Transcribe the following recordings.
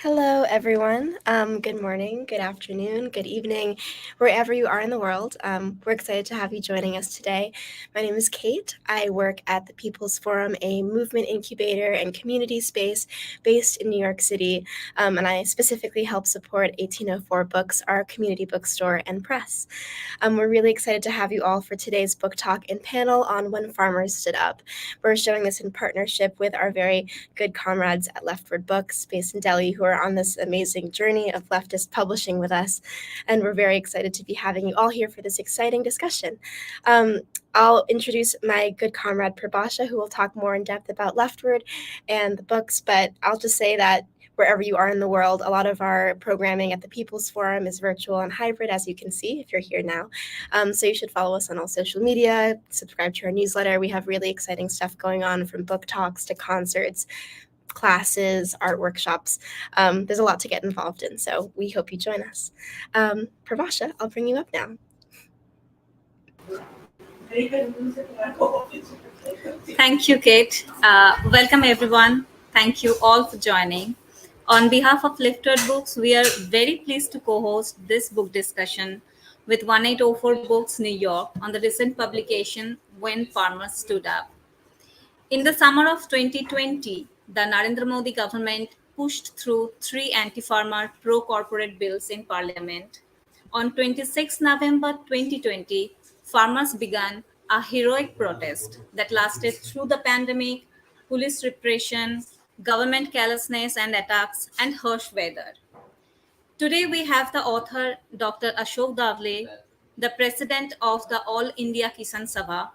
Hello, everyone. Good morning, good afternoon, good evening, wherever you are in the world. We're excited to have you joining us today. My name is Kate. I work at the People's Forum, a movement incubator and community space based in New York City, and I specifically help support 1804 Books, our community bookstore and press. We're really excited to have you all for today's book talk and panel on When Farmers Stood Up. We're showing this in partnership with our very good comrades at Leftword Books based in Delhi who are on this amazing journey of leftist publishing with us. And we're very excited to be having you all here for this exciting discussion. I'll introduce my good comrade Prabhasha, who will talk more in depth about Leftword and the books, but I'll just say that wherever you are in the world, a lot of our programming at the People's Forum is virtual and hybrid, as you can see if you're here now. So you should follow us on all social media, subscribe to our newsletter. We have really exciting stuff going on, from book talks to concerts, classes, art workshops. There's a lot to get involved in, so we hope you join us. Prabhasha, I'll bring you up now. Thank you, Kate. Welcome, everyone. Thank you all for joining. On behalf of Leftword Books, we are very pleased to co-host this book discussion with 1804 Books, New York, on the recent publication, When Farmers Stood Up. In the summer of 2020, the Narendra Modi government pushed through 3 anti-farmer pro-corporate bills in Parliament. On 26 November 2020, farmers began a heroic protest that lasted through the pandemic, police repression, government carelessness and attacks, and harsh weather. Today we have the author Dr. Ashok Dhawale, the president of the All India Kisan Sabha.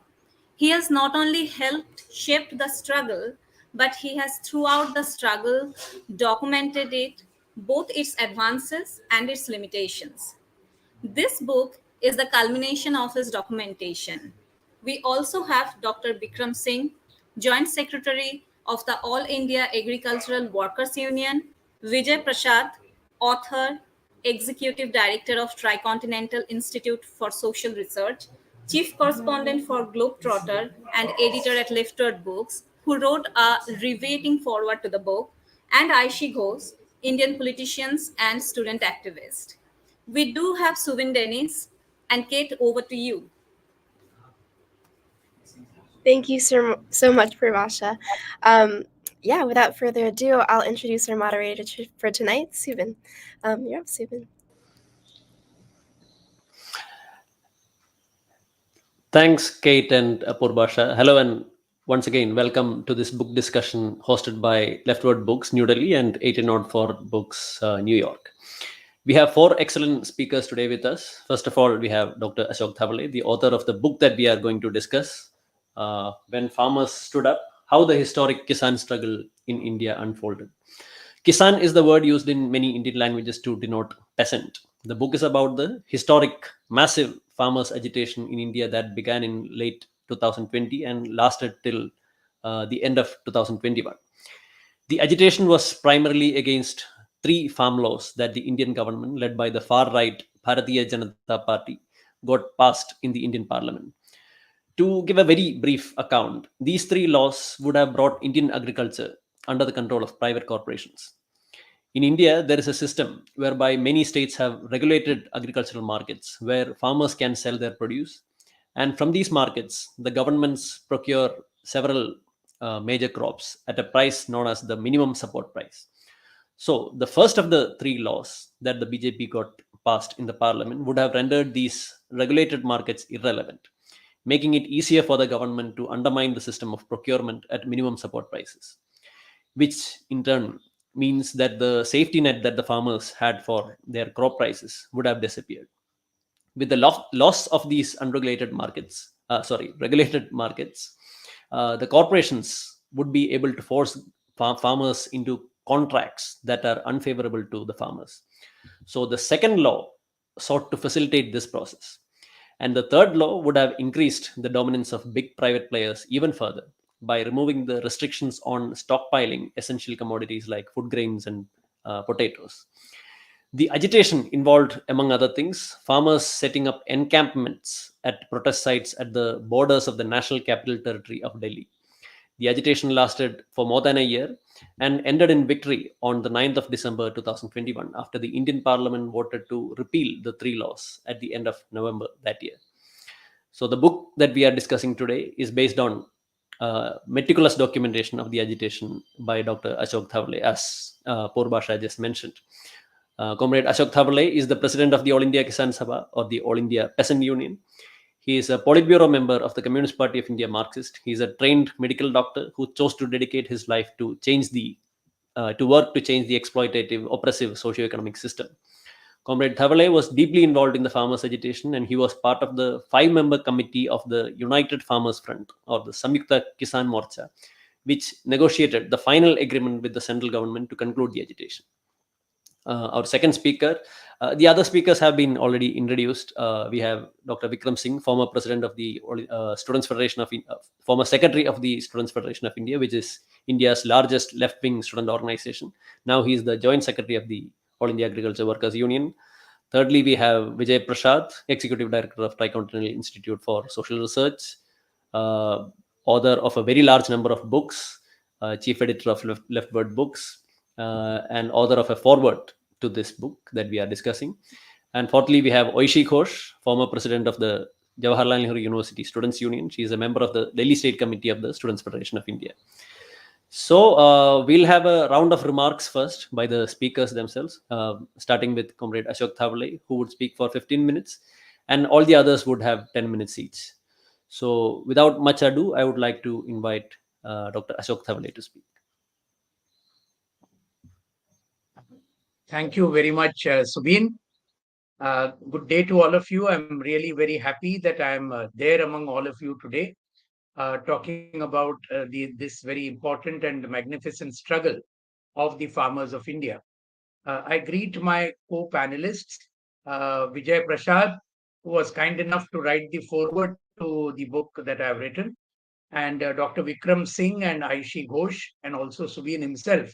He has not only helped shape the struggle, but he has throughout the struggle documented it, both its advances and its limitations. This book is the culmination of his documentation. We also have Dr. Vikram Singh, Joint Secretary of the All India Agricultural Workers Union, Vijay Prashad, author, Executive Director of Tricontinental Institute for Social Research, Chief Correspondent for Globetrotter, and Editor at Leftword Books, who wrote a riveting foreword to the book, and Aishe Ghosh, Indian politicians and student activist. We do have Subin Dennis, and Kate, over to you. Thank you so much, Prabhasha. Without further ado, I'll introduce our moderator for tonight, Subin. You're up, Subin. Thanks, Kate and Purbasha. Hello, and once again, welcome to this book discussion hosted by Leftword Books, New Delhi, and 1804 Books, New York. We have 4 excellent speakers today with us. First of all, we have Dr. Ashok Dhawale, the author of the book that we are going to discuss, When Farmers Stood Up, How the Historic Kisan Struggle in India Unfolded. Kisan is the word used in many Indian languages to denote peasant. The book is about the historic, massive farmers' agitation in India that began in late 2020 and lasted till the end of 2021. The agitation was primarily against 3 farm laws that the Indian government, led by the far-right Bharatiya Janata Party, got passed in the Indian Parliament. To give a very brief account, these 3 laws would have brought Indian agriculture under the control of private corporations. In India, there is a system whereby many states have regulated agricultural markets where farmers can sell their produce. And from these markets, the governments procure several major crops at a price known as the minimum support price. So, the first of the 3 laws that the BJP got passed in the parliament would have rendered these regulated markets irrelevant, making it easier for the government to undermine the system of procurement at minimum support prices, which in turn means that the safety net that the farmers had for their crop prices would have disappeared. With the loss of these regulated markets, the corporations would be able to force farmers into contracts that are unfavorable to the farmers. So the second law sought to facilitate this process. And the third law would have increased the dominance of big private players even further by removing the restrictions on stockpiling essential commodities like food grains and potatoes. The agitation involved, among other things, farmers setting up encampments at protest sites at the borders of the National Capital Territory of Delhi. The agitation lasted for more than a year and ended in victory on the 9th of December 2021 after the Indian Parliament voted to repeal the three laws at the end of November that year. So, the book that we are discussing today is based on meticulous documentation of the agitation by Dr. Ashok Dhawale, as Porbasha just mentioned. Comrade Ashok Dhawale is the president of the All India Kisan Sabha, or the All India Peasant Union. He is a Politburo member of the Communist Party of India Marxist. He is a trained medical doctor who chose to dedicate his life to work to change the exploitative, oppressive socio-economic system. Comrade Dhawale was deeply involved in the farmers' agitation, and he was part of the five-member committee of the United Farmers Front, or the Samyukta Kisan Morcha, which negotiated the final agreement with the central government to conclude the agitation. Our second speaker, the other speakers have been already introduced. We have Dr. Vikram Singh, former president of the Students Federation of former secretary of the Students Federation of India, which is India's largest left-wing student organization. Now he is the joint secretary of the All India Agriculture Workers Union. Thirdly, we have Vijay Prashad, executive director of Tricontinental Institute for Social Research, author of a very large number of books, chief editor of Leftword Books, and author of a foreword to this book that we are discussing. And fourthly, we have Aishe Ghosh, former president of the Jawaharlal Nehru University Students Union. She is a member of the Delhi State Committee of the Students Federation of India. So we'll have a round of remarks first by the speakers themselves, starting with Comrade Ashok Dhawale, who would speak for 15 minutes, and all the others would have 10 minutes each. So without much ado, I would like to invite Dr. Ashok Dhawale to speak. Thank you very much, Subin. Good day to all of you. I'm really very happy that I'm there among all of you today, talking about this very important and magnificent struggle of the farmers of India. I greet my co-panelists, Vijay Prashad, who was kind enough to write the foreword to the book that I've written, and Dr. Vikram Singh and Aishe Ghosh, and also Subin himself,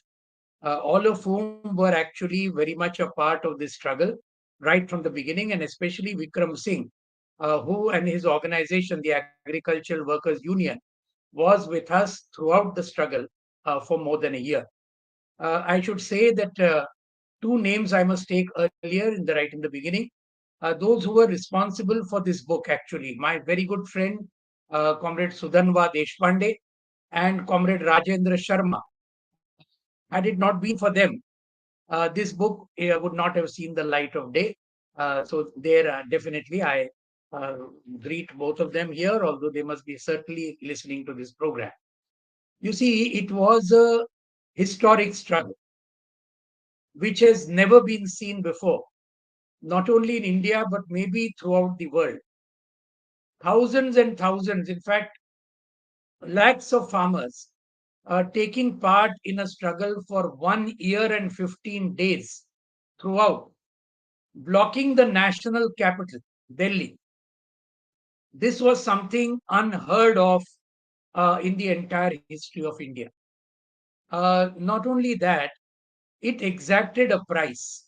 all of whom were actually very much a part of this struggle right from the beginning, and especially Vikram Singh, who and his organization, the Agricultural Workers Union, was with us throughout the struggle for more than a year. I should say that two names I must take earlier right in the beginning. Those who were responsible for this book, actually, my very good friend, Comrade Sudanva Deshpande and Comrade Rajendra Sharma. Had it not been for them, this book would not have seen the light of day. So there, definitely, I greet both of them here, although they must be certainly listening to this program. You see, it was a historic struggle, which has never been seen before, not only in India, but maybe throughout the world. Thousands and thousands, in fact, lakhs of farmers taking part in a struggle for 1 year and 15 days throughout, blocking the national capital, Delhi. This was something unheard of in the entire history of India. Not only that, it exacted a price.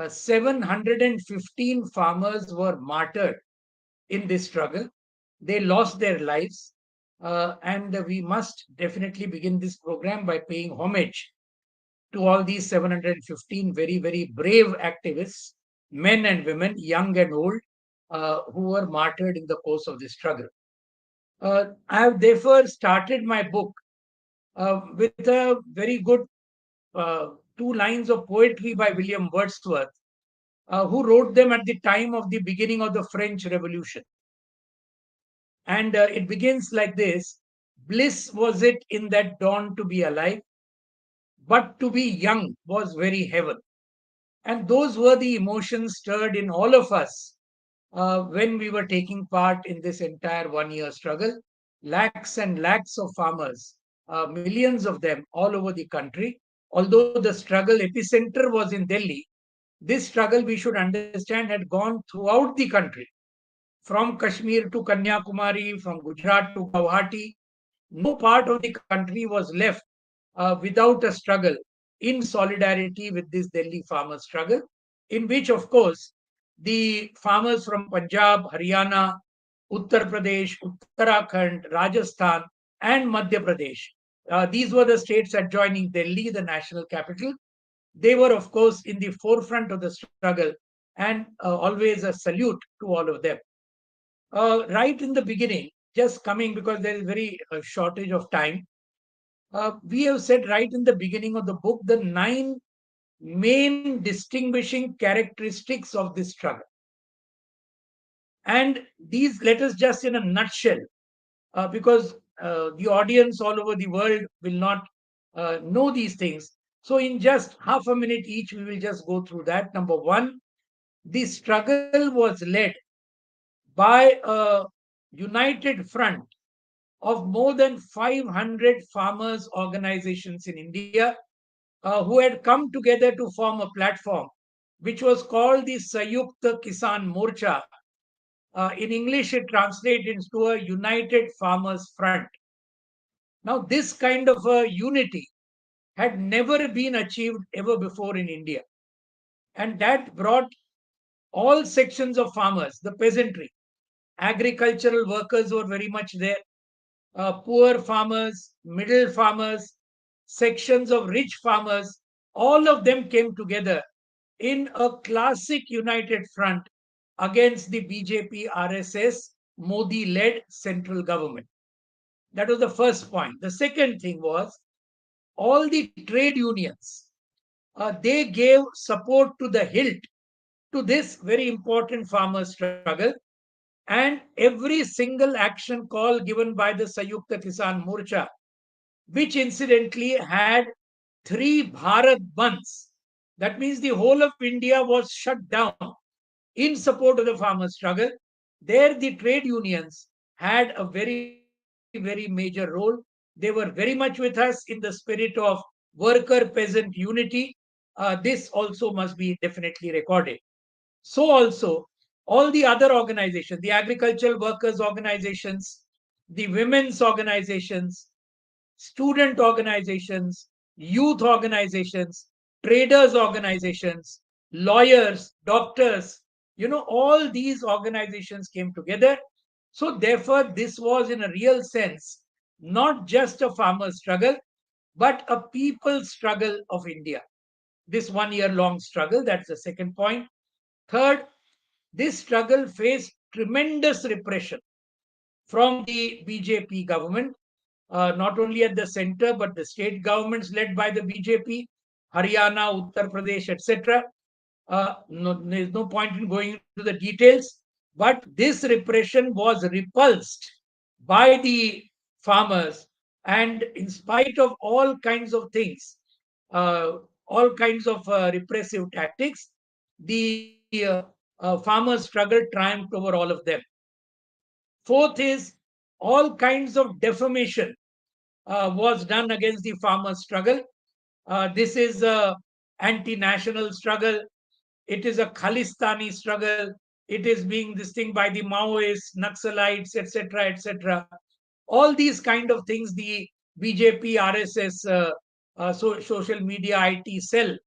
715 farmers were martyred in this struggle. They lost their lives. And we must definitely begin this program by paying homage to all these 715 very, very brave activists, men and women, young and old, who were martyred in the course of this struggle. I have therefore started my book with a very good 2 lines of poetry by William Wordsworth, who wrote them at the time of the beginning of the French Revolution. And it begins like this: bliss was it in that dawn to be alive, but to be young was very heaven. And those were the emotions stirred in all of us when we were taking part in this entire 1 year struggle. Lakhs and lakhs of farmers, millions of them all over the country. Although the struggle epicenter was in Delhi, this struggle, we should understand, had gone throughout the country, from Kashmir to Kanyakumari, from Gujarat to Guwahati. No part of the country was left without a struggle in solidarity with this Delhi farmer struggle, in which, of course, the farmers from Punjab, Haryana, Uttar Pradesh, Uttarakhand, Rajasthan, and Madhya Pradesh. These were the states adjoining Delhi, the national capital. They were, of course, in the forefront of the struggle, and always a salute to all of them. Right in the beginning, just coming because there is very shortage of time, we have said right in the beginning of the book the 9 main distinguishing characteristics of this struggle. And these, let us just in a nutshell, because the audience all over the world will not know these things. So, in just half a minute each, we will just go through that. Number one, the struggle was led by a united front of more than 500 farmers' organizations in India who had come together to form a platform which was called the Sayukta Kisan Morcha. In English, it translates into a United Farmers Front. Now, this kind of a unity had never been achieved ever before in India. And that brought all sections of farmers, the peasantry, agricultural workers were very much there, poor farmers, middle farmers, sections of rich farmers, all of them came together in a classic united front against the BJP RSS Modi led central government. That was the first point. The second thing was all the trade unions, they gave support to the hilt to this very important farmer struggle. And every single action call given by the Sayukta Kisan Morcha, which incidentally had 3 Bharat Bandhs. That means the whole of India was shut down in support of the farmer struggle. There, the trade unions had a very, very major role. They were very much with us in the spirit of worker peasant unity. This also must be definitely recorded. So, also, all the other organizations, the agricultural workers' organizations, the women's organizations, student organizations, youth organizations, traders organizations, lawyers, doctors, all these organizations came together. So, therefore, this was in a real sense not just a farmer struggle, but a people's struggle of India. This 1 year long struggle, that's the second point. Third, this struggle faced tremendous repression from the BJP government, not only at the center, but the state governments led by the BJP, Haryana, Uttar Pradesh, etc. There's no point in going into the details, but this repression was repulsed by the farmers. And in spite of all kinds of things, all kinds of repressive tactics, the farmers' struggle triumphed over all of them. Fourth is all kinds of defamation was done against the farmers' struggle. This is a anti-national struggle. It is a Khalistani struggle. It is being this thing by the Maoists, Naxalites, etc., etc. All these kind of things, the BJP, RSS, social media IT cell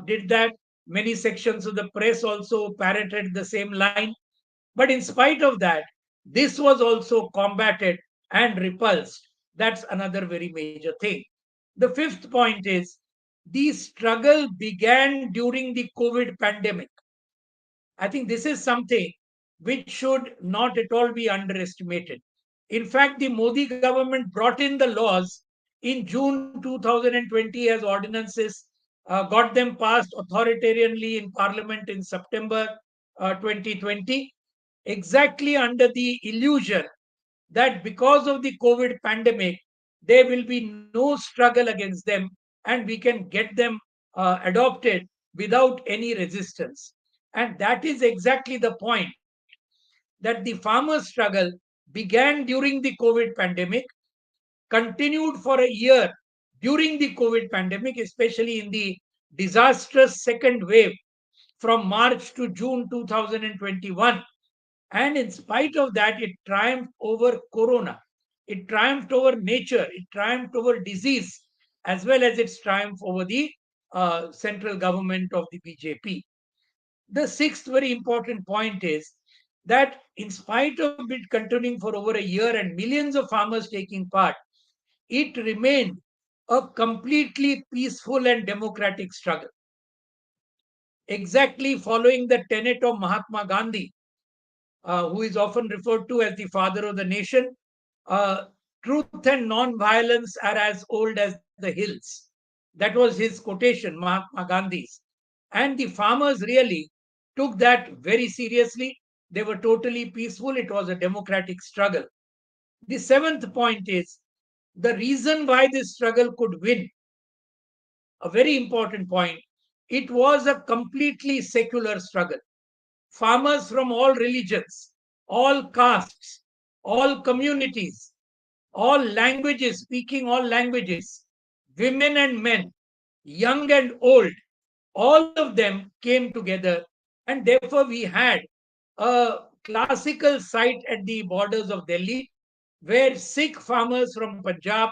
did that. Many sections of the press also parroted the same line. But in spite of that, this was also combated and repulsed. That's another very major thing. The fifth point is the struggle began during the COVID pandemic. I think this is something which should not at all be underestimated. In fact, the Modi government brought in the laws in June 2020 as ordinances, got them passed authoritarianly in Parliament in September 2020, exactly under the illusion that because of the COVID pandemic, there will be no struggle against them and we can get them adopted without any resistance. And that is exactly the point, that the farmers' struggle began during the COVID pandemic, continued for a year during the COVID pandemic, especially in the disastrous second wave from March to June 2021. And in spite of that, it triumphed over corona. It triumphed over nature. It triumphed over disease, as well as its triumph over the central government of the BJP. The sixth very important point is that in spite of it continuing for over a year and millions of farmers taking part, it remained a completely peaceful and democratic struggle. Exactly following the tenet of Mahatma Gandhi, who is often referred to as the father of the nation. Uh, Truth and non-violence are as old as the hills. That was his quotation, Mahatma Gandhi's. And the farmers really took that very seriously. They were totally peaceful. It was a democratic struggle. The seventh point is the reason why this struggle could win, a very important point. It was a completely secular struggle. Farmers from all religions, all castes, all communities, all languages, speaking all languages, women and men, young and old, all of them came together. And therefore, we had a classical site at the borders of Delhi where Sikh farmers from Punjab,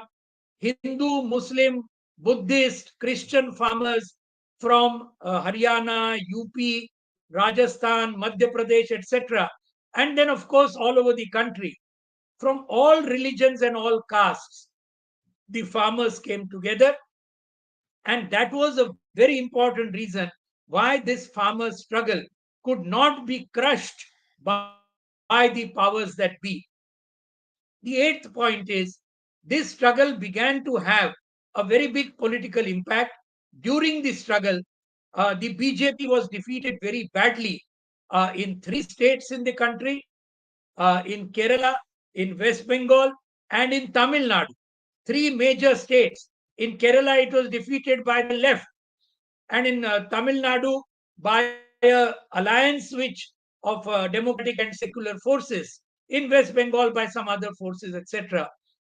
Hindu, Muslim, Buddhist, Christian farmers from Haryana, UP, Rajasthan, Madhya Pradesh, etc. And then, of course, all over the country, from all religions and all castes, the farmers came together. And that was a very important reason why this farmers' struggle could not be crushed by the powers that be. The eighth point is this struggle began to have a very big political impact. During the struggle, the BJP was defeated very badly in three states in the country, in Kerala, in West Bengal, and in Tamil Nadu. Three major states. In Kerala, it was defeated by the left, and in Tamil Nadu by a alliance which of democratic and secular forces. In West Bengal by some other forces, etc.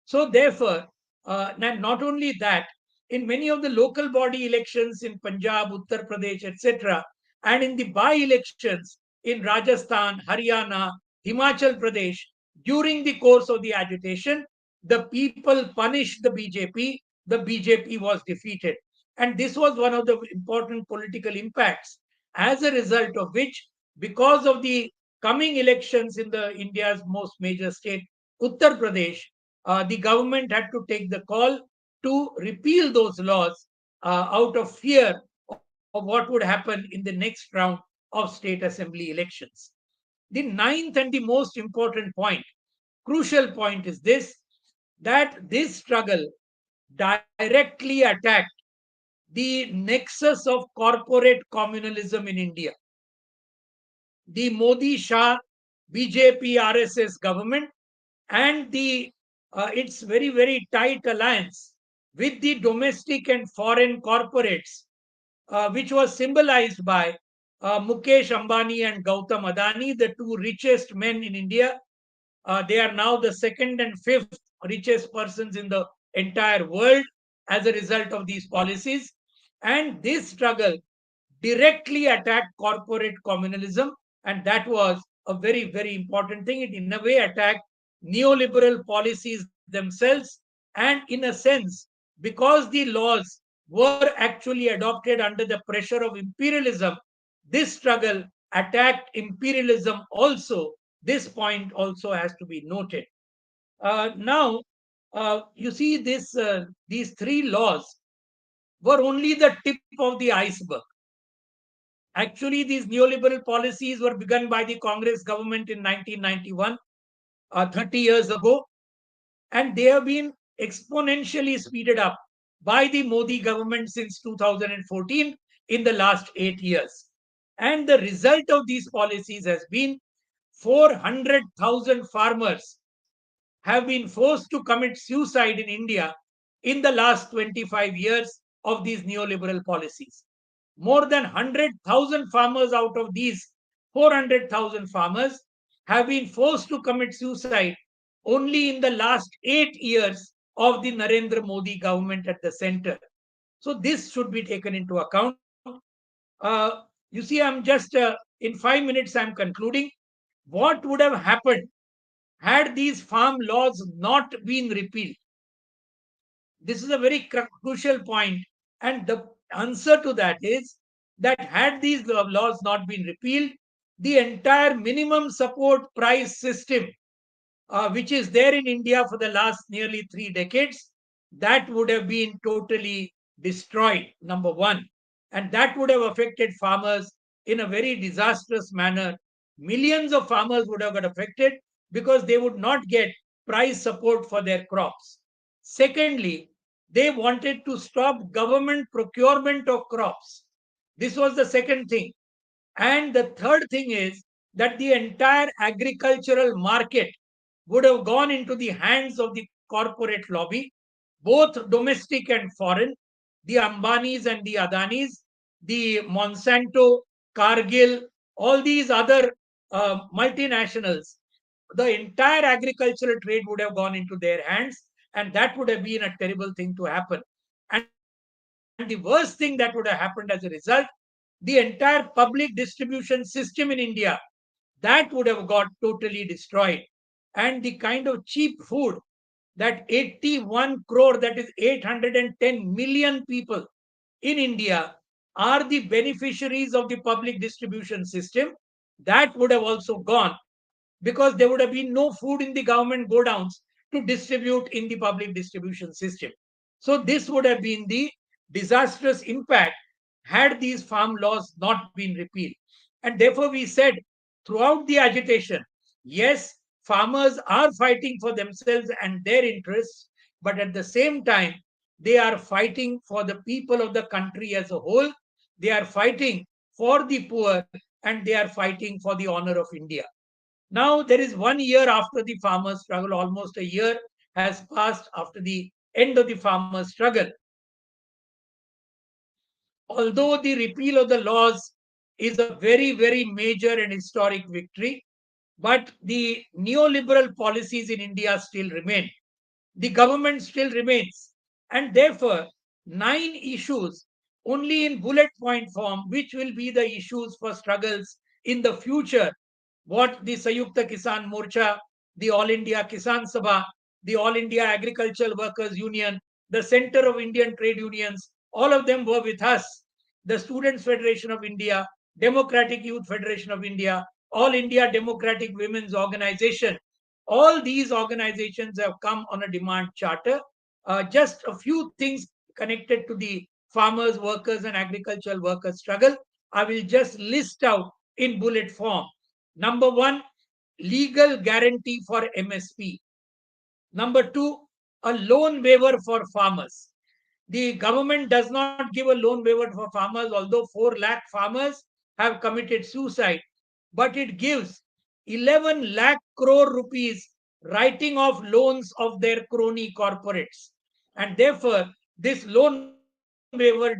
So therefore, and not only that, in many of the local body elections in Punjab, Uttar Pradesh, etc., and in the by-elections in Rajasthan, Haryana, Himachal Pradesh, during the course of the agitation, the people punished the BJP. The BJP was defeated. And this was one of the important political impacts, as a result of which, because of the coming elections in the India's most major state, Uttar Pradesh, the government had to take the call to repeal those laws out of fear of what would happen in the next round of state assembly elections. The ninth and the most important point, crucial point, is this, that this struggle directly attacked the nexus of corporate communalism in India. The Modi Shah BJP RSS government and the its very tight alliance with the domestic and foreign corporates, which was symbolized by Mukesh Ambani and Gautam Adani, the two richest men in India. They are now the second and fifth richest persons in the entire world as a result of these policies. And this struggle directly attacked corporate communalism, and that was a very important thing. It, in a way, attacked neoliberal policies themselves, and in a sense, because the laws were actually adopted under the pressure of imperialism, this struggle attacked imperialism also. This point also has to be noted. Now, you see, these three laws were only the tip of the iceberg. Actually, these neoliberal policies were begun by the Congress government in 1991, 30 years ago, and they have been exponentially speeded up by the Modi government since 2014 in the last 8 years. And the result of these policies has been 400,000 farmers have been forced to commit suicide in India in the last 25 years of these neoliberal policies. More than 100,000 farmers out of these 400,000 farmers have been forced to commit suicide only in the last 8 years of the Narendra Modi government at the center. So this should be taken into account. You see, I'm just in 5 minutes, I'm concluding. What would have happened had these farm laws not been repealed? This is a very crucial point, and the answer to that is that had these laws not been repealed, the entire minimum support price system, which is there in India for the last nearly 3 decades, that would have been totally destroyed, number one. And that would have affected farmers in a very disastrous manner. Millions of farmers would have got affected because they would not get price support for their crops. Secondly, they wanted to stop government procurement of crops. This was the second thing. And the third thing is that the entire agricultural market would have gone into the hands of the corporate lobby, both domestic and foreign, the Ambanis and the Adanis, the Monsanto, Cargill, all these other multinationals. The entire agricultural trade would have gone into their hands, and that would have been a terrible thing to happen. And the worst thing that would have happened as a result, the entire public distribution system in India, that would have got totally destroyed. And the kind of cheap food that 81 crore, that is 810 million people in India are the beneficiaries of the public distribution system, that would have also gone, because there would have been no food in the government godowns to distribute in the public distribution system. So this would have been the disastrous impact had these farm laws not been repealed. And therefore, we said throughout the agitation, yes, farmers are fighting for themselves and their interests, but at the same time, they are fighting for the people of the country as a whole. They are fighting for the poor, and they are fighting for the honor of India. Now, there is 1 year after the farmers' struggle, almost a year has passed after the end of the farmers' struggle. Although the repeal of the laws is a very, very major and historic victory, but the neoliberal policies in India still remain. The government still remains. And therefore, 9 issues only in bullet point form, which will be the issues for struggles in the future, what the Sayukta Kisan Morcha, the All India Kisan Sabha, the All India Agricultural Workers Union, the Center of Indian Trade Unions, all of them were with us. The Students Federation of India, Democratic Youth Federation of India, All India Democratic Women's Organization, all these organizations have come on a demand charter. Just a few things connected to the farmers, workers, and agricultural workers struggle, I will just list out in bullet form. Number one, legal guarantee for MSP. Number two, a loan waiver for farmers. The government does not give a loan waiver for farmers, although 4 lakh farmers have committed suicide, but it gives 11 lakh crore rupees writing off loans of their crony corporates. And therefore, this loan waiver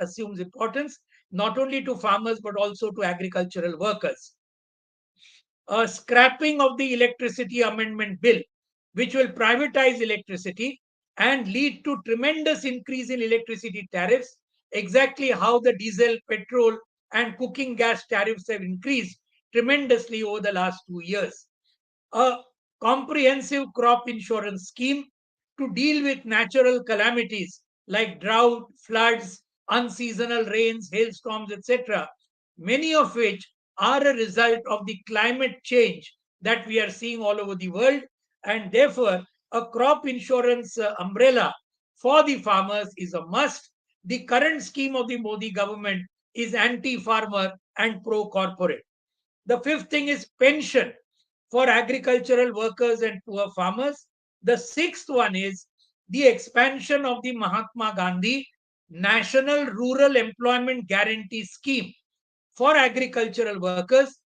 assumes importance not only to farmers but also to agricultural workers. A scrapping of the Electricity Amendment Bill, which will privatize electricity and lead to tremendous increase in electricity tariffs, exactly how the diesel, petrol, and cooking gas tariffs have increased tremendously over the last 2 years. A comprehensive crop insurance scheme to deal with natural calamities like drought, floods, unseasonal rains, hailstorms, etc., many of which are a result of the climate change that we are seeing all over the world. And therefore, a crop insurance umbrella for the farmers is a must. The current scheme of the Modi government is anti farmer and pro corporate. The fifth thing is pension for agricultural workers and poor farmers. The sixth one is the expansion of the Mahatma Gandhi National Rural Employment Guarantee Scheme for agricultural workers,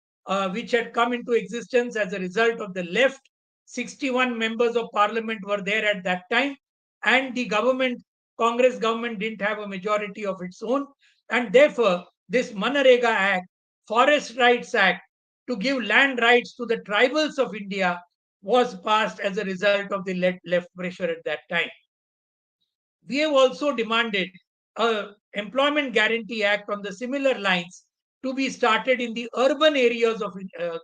which had come into existence as a result of the left. 61 members of parliament were there at that time, and the government, Congress government, didn't have a majority of its own. And therefore, this Manarega Act, Forest Rights Act, to give land rights to the tribals of India was passed as a result of the left pressure at that time. We have also demanded a employment guarantee act on the similar lines to be started in the urban areas of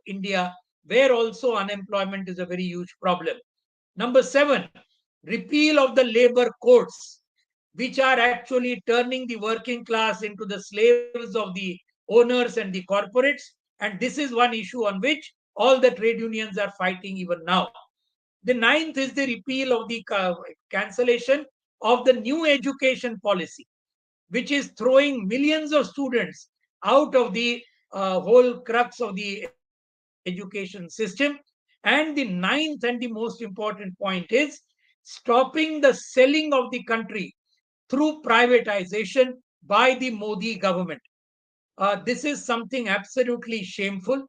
India, where also unemployment is a very huge problem. Number 7, repeal of the labor codes, which are actually turning the working class into the slaves of the owners and the corporates, And this is one issue on which all the trade unions are fighting even now. The ninth is the repeal of the cancellation of the new education policy, which is throwing millions of students out of the whole crux of the education system. And the ninth and the most important point is stopping the selling of the country through privatization by the Modi government. This is something absolutely shameful.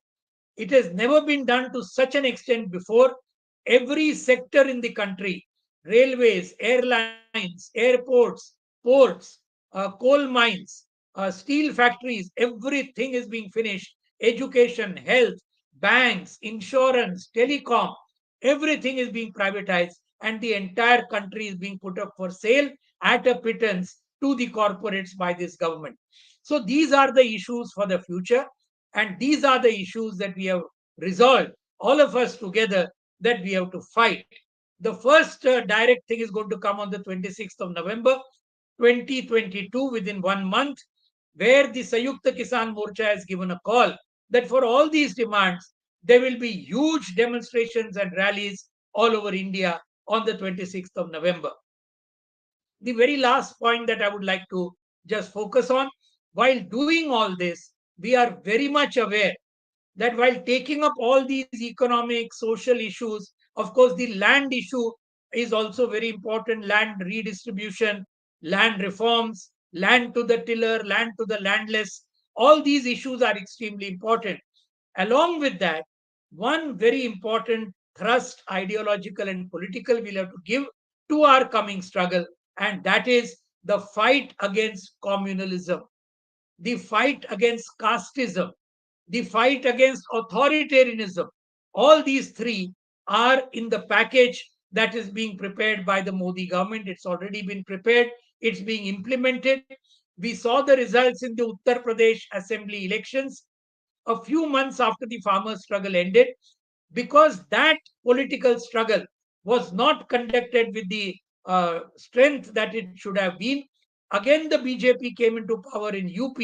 It has never been done to such an extent before. Every sector in the country, railways, airlines, airports, ports, coal mines, steel factories, everything is being finished. Education, health, banks, insurance, telecom, everything is being privatized, and the entire country is being put up for sale at a pittance to the corporates by this government. So these are the issues for the future, and these are the issues that we have resolved, all of us together, that we have to fight. The first direct thing is going to come on the 26th of November 2022, within 1 month, where the Sayukta Kisan Morcha has given a call that for all these demands, there will be huge demonstrations and rallies all over India on the 26th of November. The very last point that I would like to just focus on, while doing all this, we are very much aware that while taking up all these economic, social issues, of course, the land issue is also very important. Land redistribution, land reforms, land to the tiller, land to the landless, all these issues are extremely important. Along with that, one very important thrust, ideological and political, we'll have to give to our coming struggle, and that is the fight against communalism, the fight against casteism, the fight against authoritarianism. All these three are in the package that is being prepared by the Modi government. It's already been prepared, it's being implemented. We saw the results in the Uttar Pradesh assembly elections a few months after the farmers' struggle ended, because that political struggle was not conducted with the strength that it should have been. Again, the BJP came into power in UP,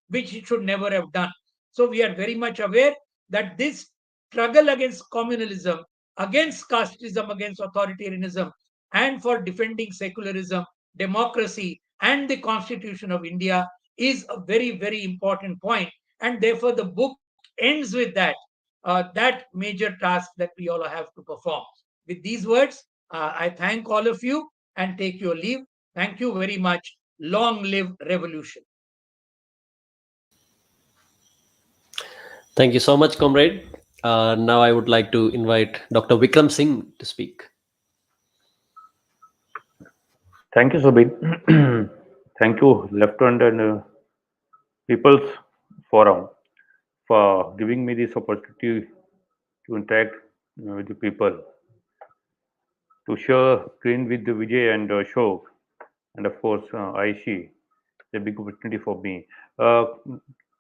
which it should never have done. So we are very much aware that this struggle against communalism, against casteism, against authoritarianism, and for defending secularism, democracy, and the Constitution of India is a very, very important point. And therefore, the book ends with that major task that we all have to perform. With these words, I thank all of you and take your leave. Thank you very much. Long live revolution. Thank you so much, comrade. Now I would like to invite Dr. Vikram Singh to speak. Thank you, Subin. Thank you, Left-Hand and People's Forum, for giving me this opportunity to interact with the people, to share screen with Vijay and Ashok, and of course, Aishe. It's a big opportunity for me. Uh,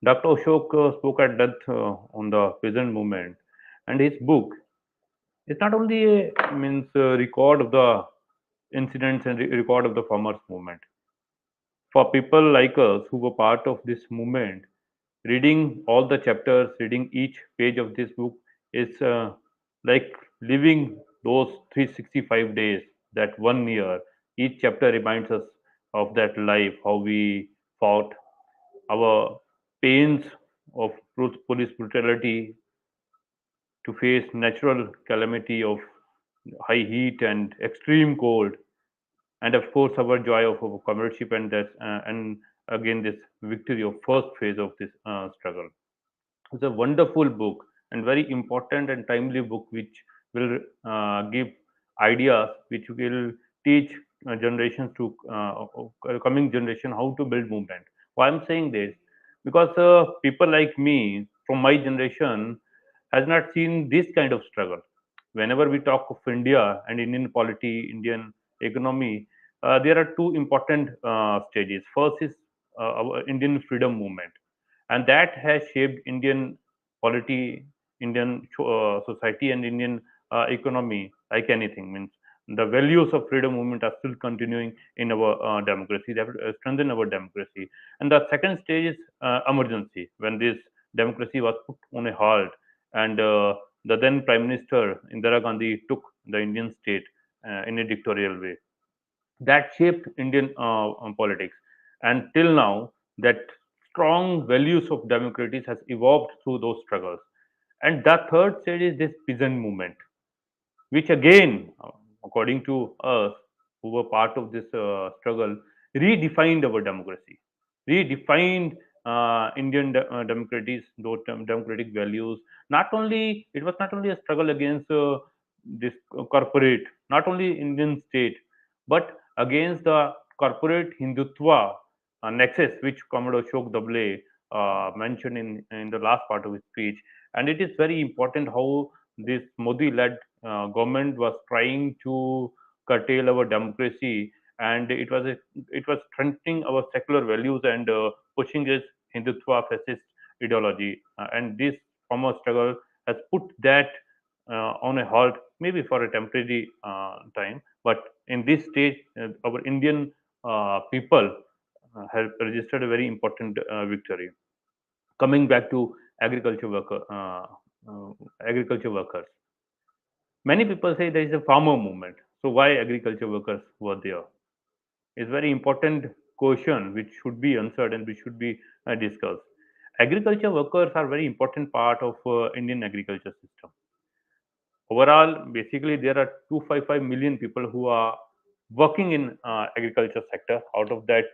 Dr. Ashok spoke at depth on the peasant movement, and his book is not only a record of the incidents and record of the farmers movement. For people like us who were part of this movement, reading all the chapters, reading each page of this book is like living those 365 days, that 1 year. Each chapter reminds us of that life, how we fought, our pains of police brutality, to face natural calamity of high heat and extreme cold, and of course our joy of our comradeship, and that and again this victory of first phase of this struggle. It's a wonderful book and very important and timely book, which will give ideas which will teach generations to coming generation how to build movement. Why I'm saying this? Because people like me from my generation has not seen this kind of struggle. Whenever we talk of India and Indian polity, Indian economy, there are two important stages. First is our Indian freedom movement, and that has shaped Indian polity, Indian society, and Indian economy like anything. Means the values of freedom movement are still continuing in our democracy. That strengthen our democracy. And the second stage is emergency, when this democracy was put on a halt, and the then Prime Minister Indira Gandhi took the Indian state in a dictatorial way. That shaped Indian politics, and till now, that strong values of democracy has evolved through those struggles. And the third stage is this peasant movement, which again, according to us who were part of this struggle, redefined our democracy, redefined Indian democracies, those democratic values. Not only it was not only a struggle against this corporate, not only Indian state, but against the corporate Hindutva nexus, which Commodore Ashok Dhawale mentioned in the last part of his speech. And it is very important how this Modi-led government was trying to curtail our democracy, and it was strengthening our secular values and pushing this Hindutva fascist ideology. And this former struggle has put that on a halt, maybe for a temporary time. But in this stage, our Indian people have registered a very important victory. Coming back to agriculture workers, many people say there is a farmer movement. So why agriculture workers were there? Is very important question which should be answered and which should be discussed. Agriculture workers are very important part of Indian agriculture system. Overall, basically, there are 255 million people who are working in agriculture sector. Out of that,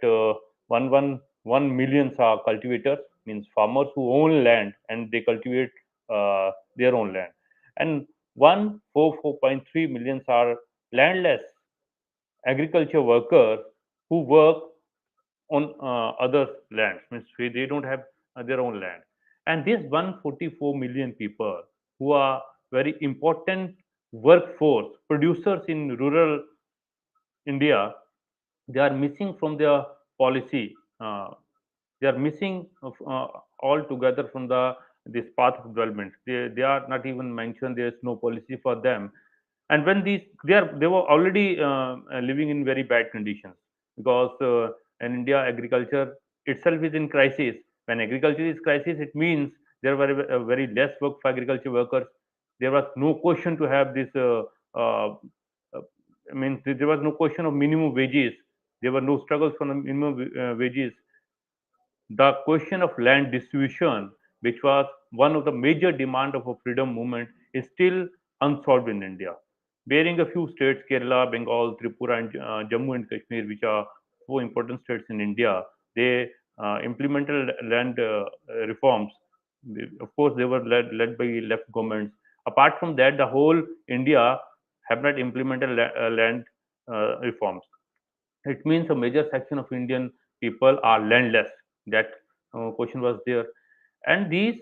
111 millions are cultivators, means farmers who own land and they cultivate their own land, and 144.3 millions are landless agriculture workers who work on other lands, means they don't have their own land. And these 144 million people who are very important workforce producers in rural India, they are missing from their policy. They are missing altogether from the this path of development. They are not even mentioned. There is no policy for them. And when they were already living in very bad conditions, because in India agriculture itself is in crisis. When agriculture is crisis, it means there were very less work for agriculture workers. There was no question to have this uh, I mean, there was no question of minimum wages. There were no struggles for the minimum wages. The question of land distribution, which was one of the major demand of a freedom movement, is still unsolved in India. Bearing a few states, Kerala, Bengal, Tripura, and Jammu and Kashmir, which are four important states in India, they implemented land reforms. Of course, they were led by left governments. Apart from that, the whole India have not implemented land reforms. It means a major section of Indian people are landless. That question was there. And these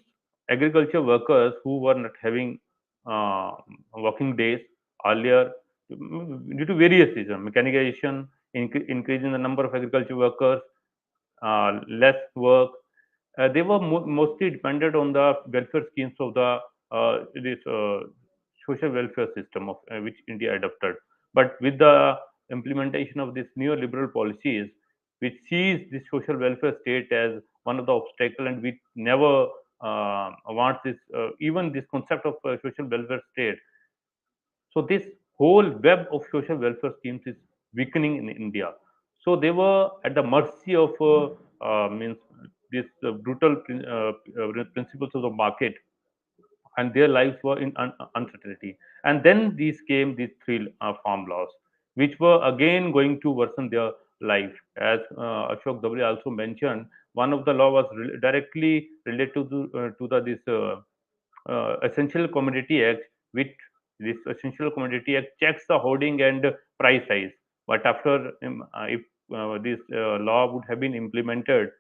agriculture workers who were not having uh, working days earlier, due to various reasons, mechanization, increasing the number of agriculture workers, less work, they were mostly dependent on the welfare schemes of the this social welfare system of which India adopted. But with the implementation of these neoliberal policies, which sees the social welfare state as one of the obstacle, and we never want this even this concept of social welfare state. So this whole web of social welfare schemes is weakening in India. So they were at the mercy of means this brutal principles of the market, and their lives were in uncertainty. And then these came these three farm laws, which were again going to worsen their life. As Ashok Dhawale also mentioned, one of the law was directly related to the this Essential Commodity Act, which this Essential Commodity Act checks the hoarding and price rise. But after if this law would have been implemented,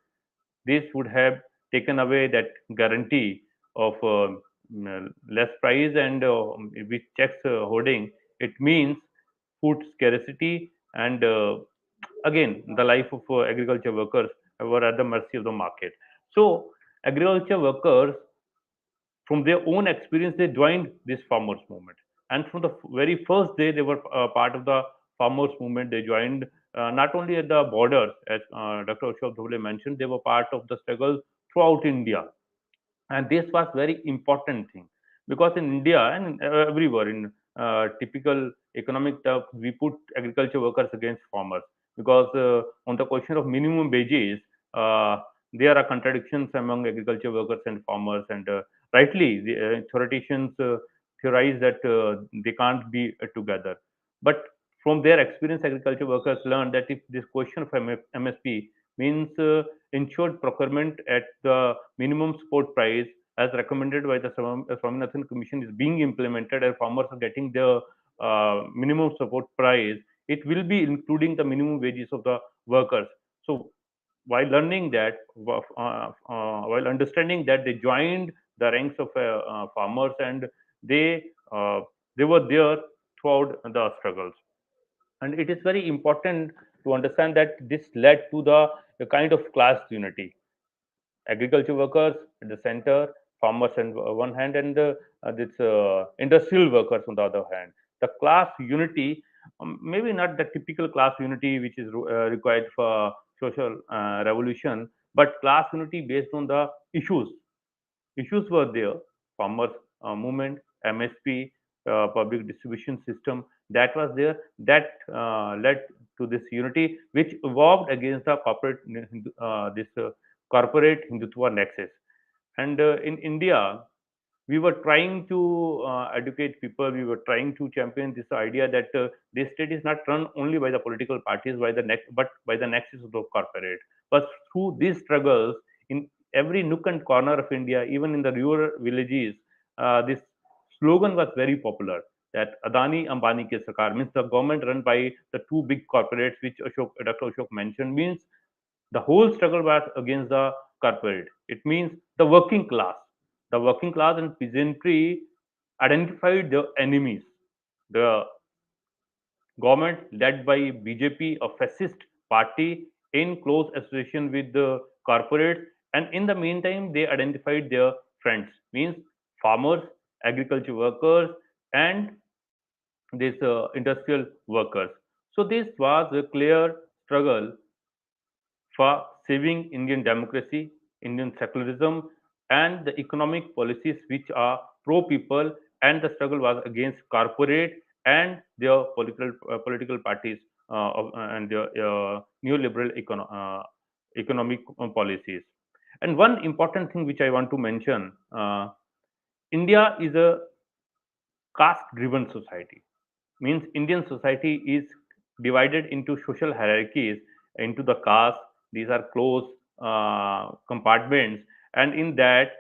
this would have taken away that guarantee of less price and which checks hoarding. It means food scarcity, and again the life of agriculture workers were at the mercy of the market. So agriculture workers, from their own experience, they joined this farmers movement, and from the very first day they were part of the farmers movement. They joined not only at the borders, as Dr. Ashok Dhawale mentioned, they were part of the struggle throughout India. and this was very important thing, because in India and everywhere in typical economic terms we put agriculture workers against farmers, because on the question of minimum wages, uh, there are contradictions among agriculture workers and farmers, and rightly the theoreticians theorize that they can't be together. But from their experience, agriculture workers learned that if this question of MSP means ensured procurement at the minimum support price as recommended by the Swaminathan Commission is being implemented and farmers are getting the minimum support price, it will be including the minimum wages of the workers. So while learning that, while understanding that, they joined the ranks of farmers, and they uh, they were there throughout the struggles. And it is very important to understand that this led to the kind of class unity: agriculture workers at the center, farmers on one hand, and this industrial workers on the other hand. The class unity, maybe not the typical class unity which is required for social revolution, but class unity based on the issues. Issues were there: farmers movement, MSP, public distribution system, that was there, that led to this unity, which evolved against the corporate this corporate Hindutva nexus. And in India, we were trying to educate people. We were trying to champion this idea that this state is not run only by the political parties, but by the nexus of the corporate. But through these struggles, in every nook and corner of India, even in the rural villages, this slogan was very popular, that Adani Ambani ke sarkar, means the government run by the two big corporates, which Dr. Ashok mentioned, means the whole struggle was against the corporate. It means the working class. The working class and peasantry identified the enemies. The government led by BJP, a fascist party, in close association with the corporates, and in the meantime, they identified their friends, means farmers, agriculture workers, and these industrial workers. So this was a clear struggle for saving Indian democracy, Indian secularism, and the economic policies which are pro people, and the struggle was against corporate and their political parties and their neoliberal economic policies. And one important thing which I want to mention: India is a caste-driven society, means Indian society is divided into social hierarchies, into the caste. These are closed compartments, and in that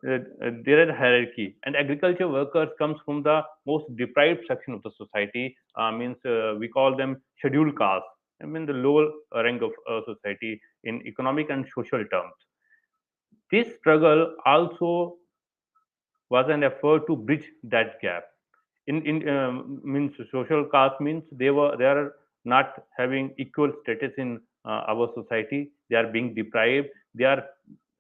there is hierarchy. And agriculture workers comes from the most deprived section of the society. Means we call them scheduled caste. I mean the lower rank of society in economic and social terms. This struggle also was an effort to bridge that gap. In means social caste means they are not having equal status in our society. They are being deprived. They are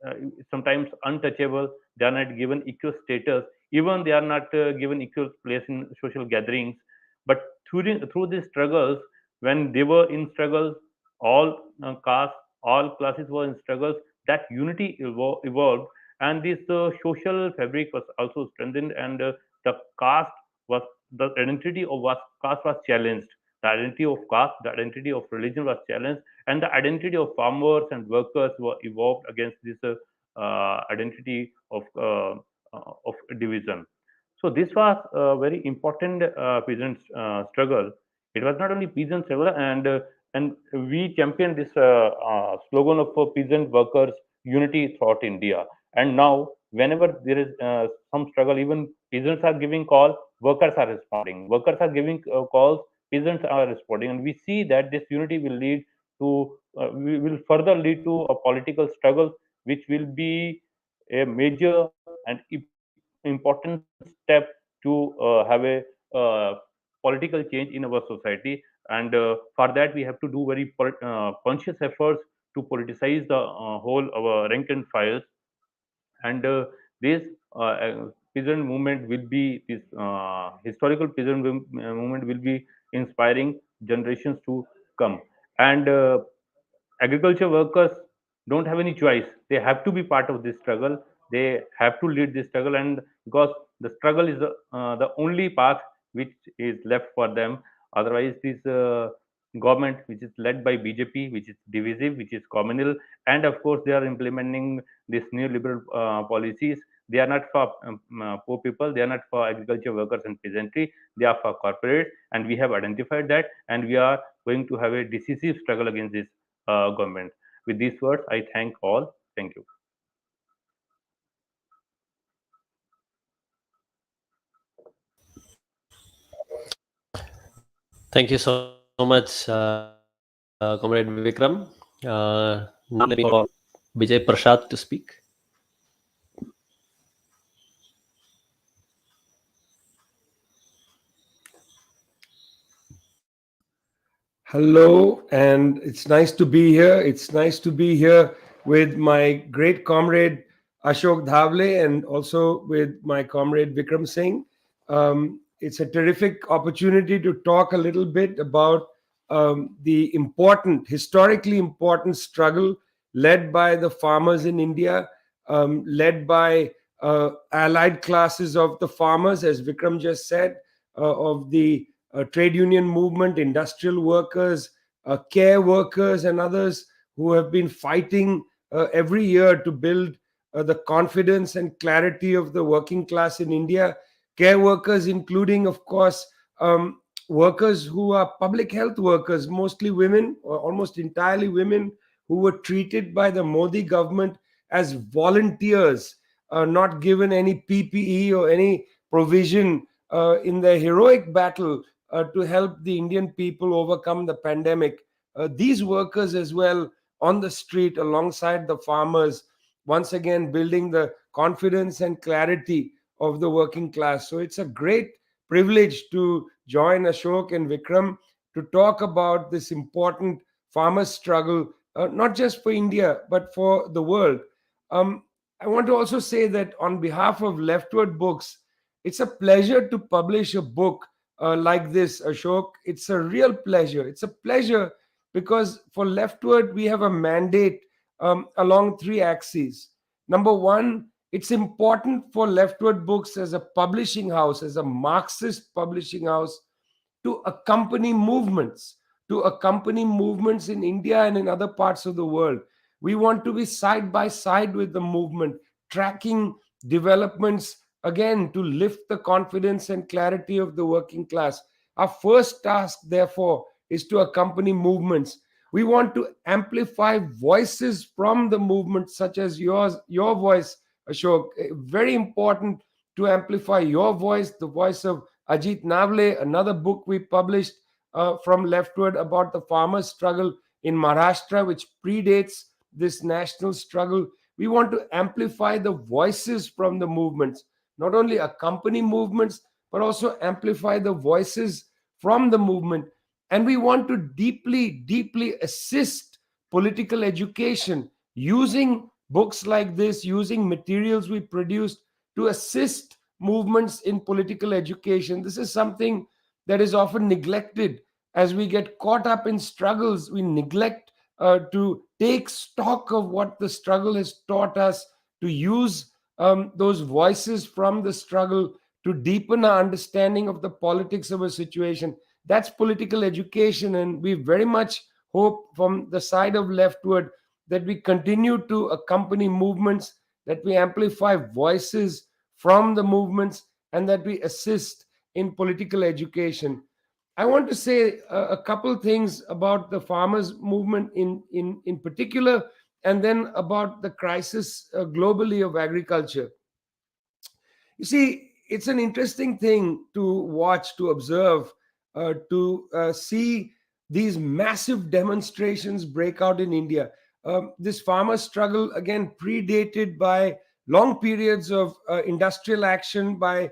uh, sometimes untouchable. They are not given equal status. Even they are not given equal place in social gatherings. But through these struggles, when they were in struggles, all castes, all classes were in struggles. That unity evolved, and this social fabric was also strengthened, and the caste was the identity of was caste was challenged. The identity of caste, the identity of religion was challenged, and the identity of farmers and workers were evolved against this identity of division. So this was a very important peasant struggle. It was not only peasant struggle, and we championed this slogan of peasant workers unity throughout India. And now, whenever there is some struggle, even peasants are giving call, workers are responding. Workers are giving calls, peasants are responding, and we see that this unity will lead to will further lead to a political struggle, which will be a major and important step to have a political change in our society. And for that, we have to do very conscious efforts to politicize the whole our rank and files. And this peasant movement will be this historical peasant movement will be inspiring generations to come. And agriculture workers don't have any choice. They have to be part of this struggle. They have to lead this struggle, and because the struggle is the only path which is left for them. Otherwise, this government, which is led by BJP, which is divisive, which is communal, and of course they are implementing these neoliberal policies. They are not for poor people. They are not for agriculture workers and peasantry. They are for corporates, and we have identified that, and we are going to have a decisive struggle against this government. With these words, I thank all. Thank you. Thank you so much, Comrade Vikram. Now let me for Vijay Prashad to speak. Hello, and it's nice to be here. It's nice to be here with my great comrade Ashok Dhawale and also with my comrade Vikram Singh. It's a terrific opportunity to talk a little bit about the important, historically important struggle led by the farmers in India, led by allied classes of the farmers, as Vikram just said, of the trade union movement, industrial workers, care workers, and others who have been fighting every year to build the confidence and clarity of the working class in India. Care workers, including, of course, workers who are public health workers, mostly women, or almost entirely women, who were treated by the Modi government as volunteers, not given any PPE or any provision in their heroic battle to help the Indian people overcome the pandemic. These workers as well on the street alongside the farmers, once again building the confidence and clarity of the working class. So it's a great privilege to join Ashok and Vikram to talk about this important farmer struggle, not just for India, but for the world. I want to also say that on behalf of Leftword Books, it's a pleasure to publish a book like this, Ashok. It's a real pleasure. It's a pleasure because for Leftword, we have a mandate along three axes. Number one, it's important for Leftword Books as a publishing house, as a Marxist publishing house, to accompany movements in India and in other parts of the world. We want to be side by side with the movement, tracking developments again to lift the confidence and clarity of the working class. Our first task, therefore, is to accompany movements. We want to amplify voices from the movement, such as your voice, Ashok. Very important to amplify your voice, the voice of Ajit Navle, another book we published from Leftward about the farmers' struggle in Maharashtra, which predates this national struggle. We want to amplify the voices from the movements, not only accompany movements, but also amplify the voices from the movement. And we want to deeply, deeply assist political education using books like this, using materials we produced to assist movements in political education. This is something that is often neglected. As we get caught up in struggles, we neglect to take stock of what the struggle has taught us, to use those voices from the struggle to deepen our understanding of the politics of a situation. That's political education, and we very much hope from the side of Leftward that we continue to accompany movements, that we amplify voices from the movements, and that we assist in political education. I want to say a couple things about the farmers' movement in particular, and then about the crisis globally of agriculture. You see, it's an interesting thing to watch, to observe, to see these massive demonstrations break out in India. This farmer struggle, again, predated by long periods of industrial action by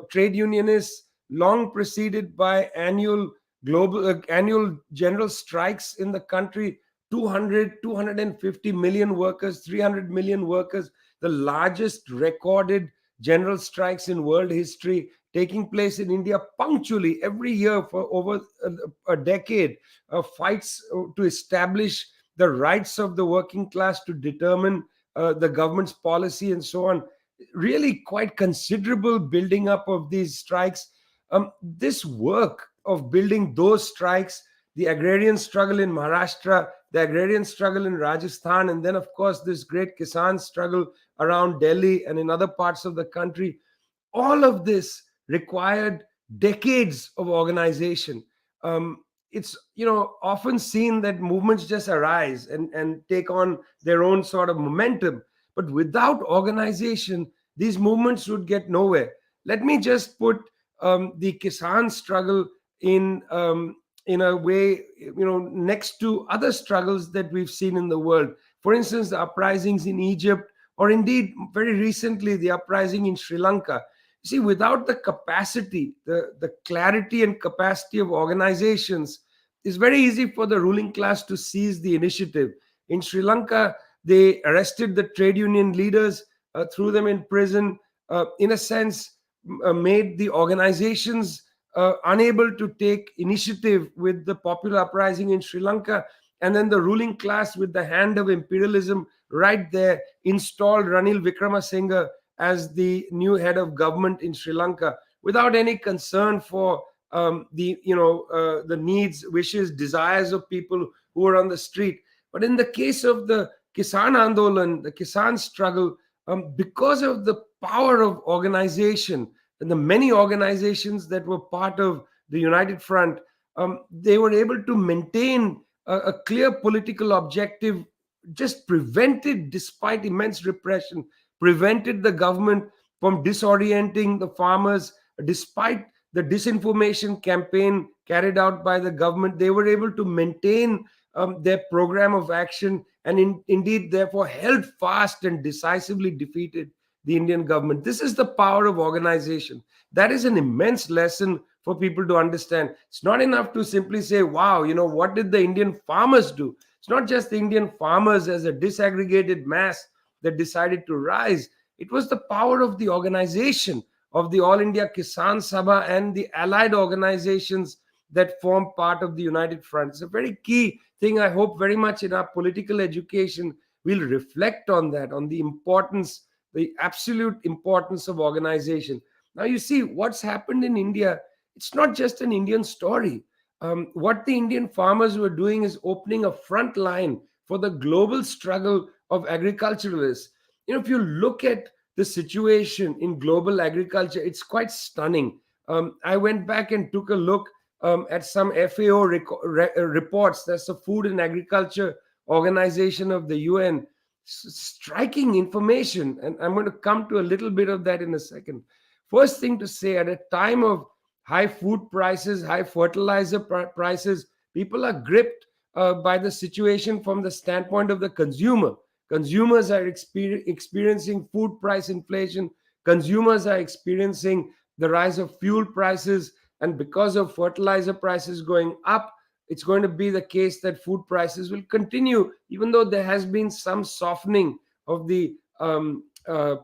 trade unionists, long preceded by annual general strikes in the country. 250 million workers, 300 million workers, the largest recorded general strikes in world history, taking place in India punctually every year for over a decade. Fights to establish the rights of the working class, to determine the government's policy and so on. Really quite considerable building up of these strikes. This work of building those strikes, the agrarian struggle in Maharashtra, the agrarian struggle in Rajasthan, and then, of course, this great Kisan struggle around Delhi and in other parts of the country, all of this required decades of organization. It's often seen that movements just arise and take on their own sort of momentum, but without organization, these movements would get nowhere. Let me just put the Kisan struggle in a way, next to other struggles that we've seen in the world. For instance, the uprisings in Egypt, or indeed very recently the uprising in Sri Lanka. You see, without the capacity, the clarity and capacity of organizations, it's very easy for the ruling class to seize the initiative. In Sri Lanka, they arrested the trade union leaders, threw them in prison, in a sense, made the organizations unable to take initiative with the popular uprising in Sri Lanka. And then the ruling class, with the hand of imperialism right there, installed Ranil Wickremesinghe as the new head of government in Sri Lanka, without any concern for the needs, wishes, desires of people who were on the street. But in the case of the Kisan Andolan, the Kisan struggle, because of the power of organization and the many organizations that were part of the United Front, they were able to maintain a clear political objective, just prevented, despite immense repression, prevented the government from disorienting the farmers. Despite the disinformation campaign carried out by the government, they were able to maintain their program of action, and indeed, therefore, held fast and decisively defeated the Indian government. This is the power of organization. That is an immense lesson for people to understand. It's not enough to simply say, wow, what did the Indian farmers do? It's not just the Indian farmers as a disaggregated mass that decided to rise. It was the power of the organization of the All India Kisan Sabha and the allied organizations that form part of the United Front. It's a very key thing. I hope very much in our political education we'll reflect on that, on the importance, the absolute importance of organization. Now, you see, what's happened in India, it's not just an Indian story. What the Indian farmers were doing is opening a front line for the global struggle of agriculturalists. If you look at the situation in global agriculture, it's quite stunning. I went back and took a look at some FAO reports. That's the Food and Agriculture Organization of the UN. Striking information, and I'm going to come to a little bit of that in a second. First thing to say, at a time of high food prices, high fertilizer prices, people are gripped by the situation from the standpoint of the consumer. Consumers are experiencing food price inflation. Consumers are experiencing the rise of fuel prices. And because of fertilizer prices going up, it's going to be the case that food prices will continue, even though there has been some softening of the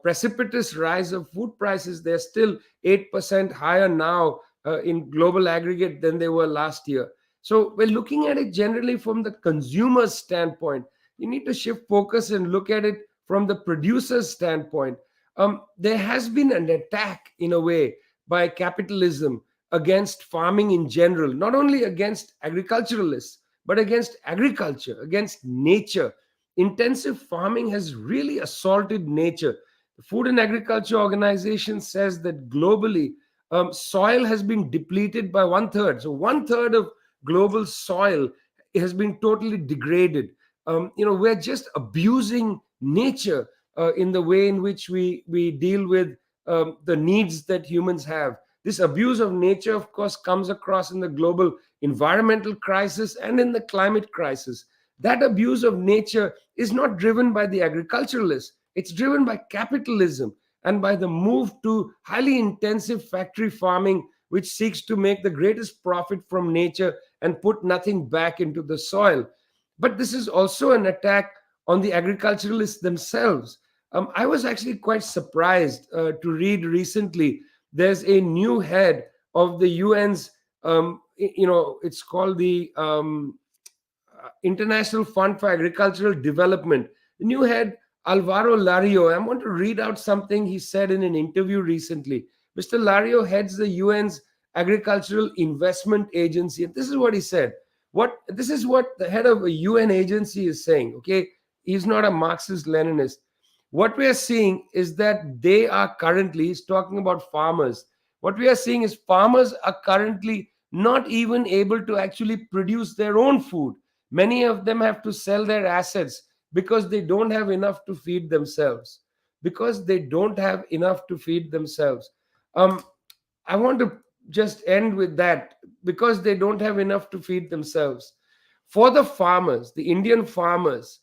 precipitous rise of food prices. They're still 8% higher now in global aggregate than they were last year. So we're looking at it generally from the consumer's standpoint. You need to shift focus and look at it from the producer's standpoint. There has been an attack, in a way, by capitalism against farming in general, not only against agriculturalists, but against agriculture, against nature. Intensive farming has really assaulted nature. The Food and Agriculture Organization says that globally, soil has been depleted by 1/3. So 1/3 of global soil has been totally degraded. We're just abusing nature in the way in which we deal with the needs that humans have. This abuse of nature, of course, comes across in the global environmental crisis and in the climate crisis. That abuse of nature is not driven by the agriculturalists. It's driven by capitalism and by the move to highly intensive factory farming, which seeks to make the greatest profit from nature and put nothing back into the soil. But this is also an attack on the agriculturalists themselves. I was actually quite surprised to read recently. There's a new head of the UN's, it's called the International Fund for Agricultural Development. The new head, Alvaro Lario. I want to read out something he said in an interview recently. Mr. Lario heads the UN's Agricultural Investment Agency, and this is what he said. This is what the head of a UN agency is saying. Okay, he's not a Marxist Leninist. What we are seeing is that they are currently, he's talking about farmers. What we are seeing is farmers are currently not even able to actually produce their own food. Many of them have to sell their assets because they don't have enough to feed themselves. Because they don't have enough to feed themselves. Um, I want to just end with that, because they don't have enough to feed themselves. For the farmers, the Indian farmers,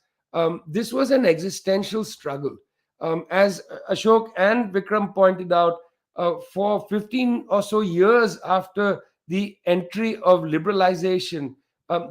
this was an existential struggle. As Ashok and Vikram pointed out, for 15 or so years after the entry of liberalization,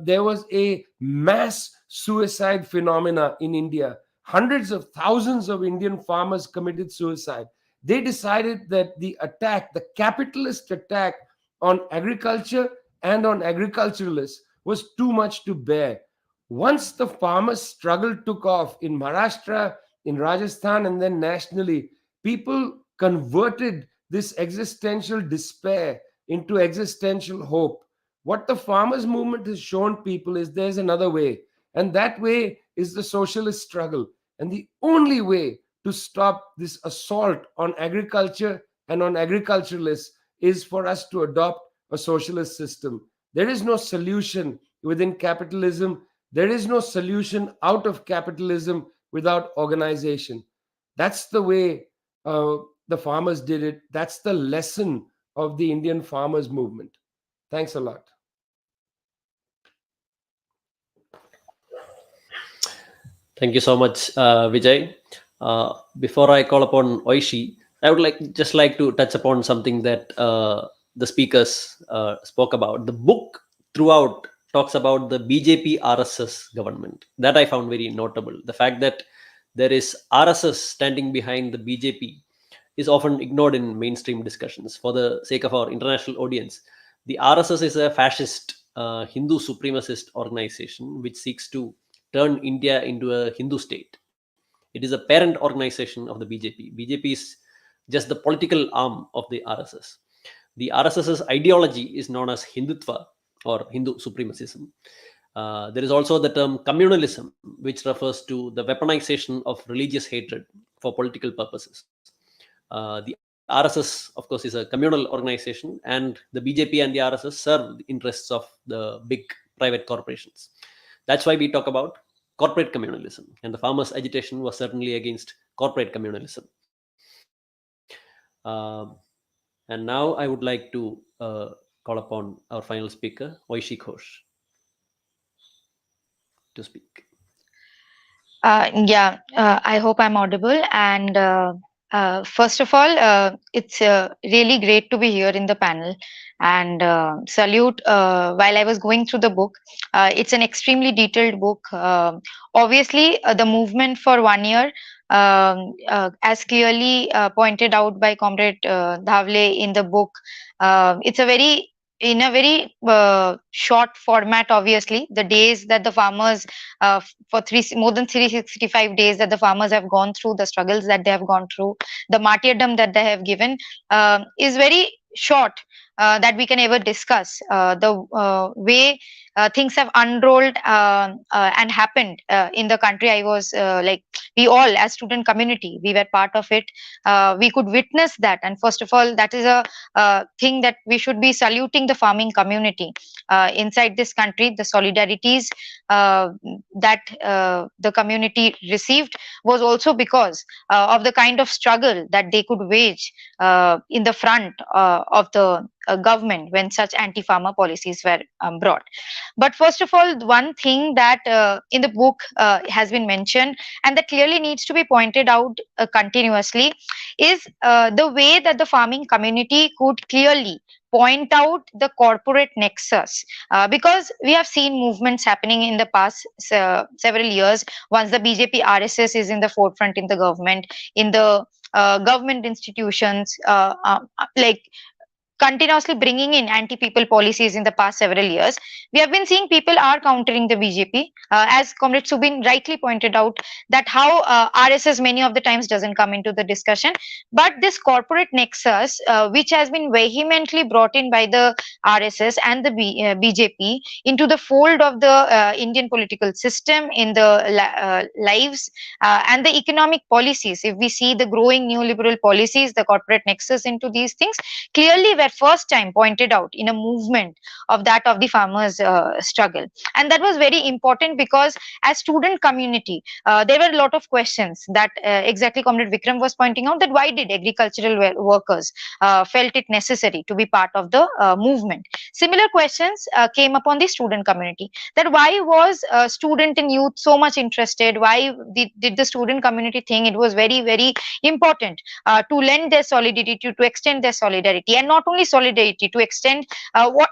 there was a mass suicide phenomena in India. Hundreds of thousands of Indian farmers committed suicide. They decided that the attack, the capitalist attack on agriculture and on agriculturalists, was too much to bear. Once the farmers' struggle took off in Maharashtra, in Rajasthan, and then nationally, people converted this existential despair into existential hope. What the farmers' movement has shown people is there's another way, and that way is the socialist struggle. And the only way to stop this assault on agriculture and on agriculturalists is for us to adopt a socialist system. There is no solution within capitalism. There is no solution out of capitalism without organization. That's the way the farmers did it. That's the lesson of the Indian farmers movement. Thanks a lot. Thank you so much, Vijay. Before I call upon Oishi, I would like to touch upon something that the speakers spoke about. The book throughout talks about the BJP RSS government. That I found very notable. The fact that there is RSS standing behind the BJP is often ignored in mainstream discussions. For the sake of our international audience, the RSS is a fascist Hindu supremacist organization which seeks to turn India into a Hindu state. It is a parent organization of the BJP. BJP is just the political arm of the RSS. The RSS's ideology is known as Hindutva or Hindu supremacism. There is also the term communalism, which refers to the weaponization of religious hatred for political purposes. The RSS, of course, is a communal organization, and the BJP and the RSS serve the interests of the big private corporations. That's why we talk about corporate communalism, and the farmers' agitation was certainly against corporate communalism. And now I would like to call upon our final speaker, Aishe Ghosh, to speak. I hope I'm audible. And first of all, it's really great to be here in the panel, and salute while I was going through the book. It's an extremely detailed book. Obviously, the movement for 1 year, as clearly pointed out by Comrade Dhawale in the book, it's a very in a very short format. Obviously, the days that the farmers for more than 365 days that the farmers have gone through, the struggles that they have gone through, the martyrdom that they have given, is very short, that we can ever discuss. The way things have unrolled and happened in the country. I was we all, as student community, we were part of it. We could witness that, and first of all, that is a thing that we should be saluting the farming community inside this country. The solidarities that the community received was also because of the kind of struggle that they could wage in the front of the government when such anti-farmer policies were brought. But first of all, one thing that in the book has been mentioned, and that clearly needs to be pointed out continuously, is the way that the farming community could clearly point out the corporate nexus, because we have seen movements happening in the past several years. Once the BJP RSS is in the forefront in the government, in the government institutions, like continuously bringing in anti-people policies in the past several years, we have been seeing people are countering the BJP, as Comrade Subin rightly pointed out, that how RSS many of the times doesn't come into the discussion, but this corporate nexus, which has been vehemently brought in by the RSS and the BJP into the fold of the Indian political system, in the lives and the economic policies. If we see the growing neoliberal policies, the corporate nexus into these things clearly were first time pointed out in a movement of that of the farmers struggle. And that was very important because as student community, there were a lot of questions that exactly Comrade Vikram was pointing out, that why did agricultural workers felt it necessary to be part of the movement. Similar questions came upon the student community, that why was student and youth so much interested, why did the student community think it was very, very important to lend their solidarity, to extend their solidarity, and not only solidarity, to extend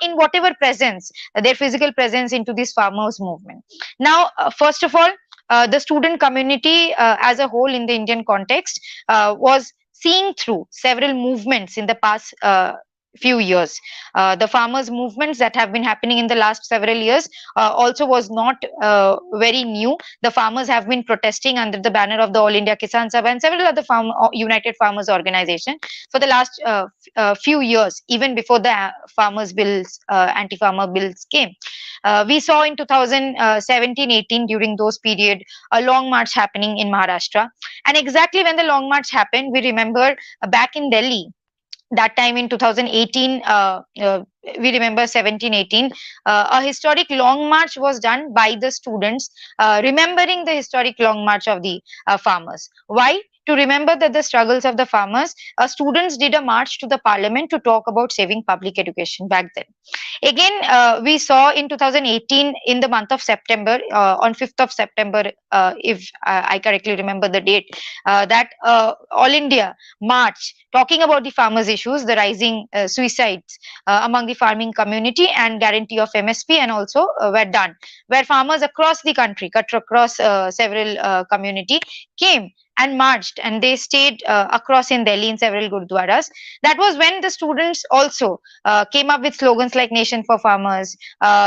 in whatever presence, their physical presence into this farmers movement. Now, first of all, the student community as a whole in the Indian context was seeing through several movements in the past few years. The farmers movements that have been happening in the last several years also was not very new. The farmers have been protesting under the banner of the All India Kisan Sabha and several other United Farmers Organization for the last few years, even before the farmers bills, anti-farmer bills came. We saw in 2017-18 during those period a long march happening in Maharashtra, and exactly when the long march happened, we remember back in Delhi, that time in 2018, we remember 17-18, a historic long march was done by the students, remembering the historic long march of the farmers. Why? To remember that the struggles of the farmers, students did a march to the parliament to talk about saving public education back then. Again, we saw in 2018, in the month of September, on 5th of September, if I correctly remember the date, that All India march talking about the farmers' issues, the rising suicides among the farming community, and guarantee of MSP, and also were done, where farmers across the country, cut across several community, came and marched, and they stayed across in Delhi in several gurdwaras. That was when the students also came up with slogans like Nation for Farmers,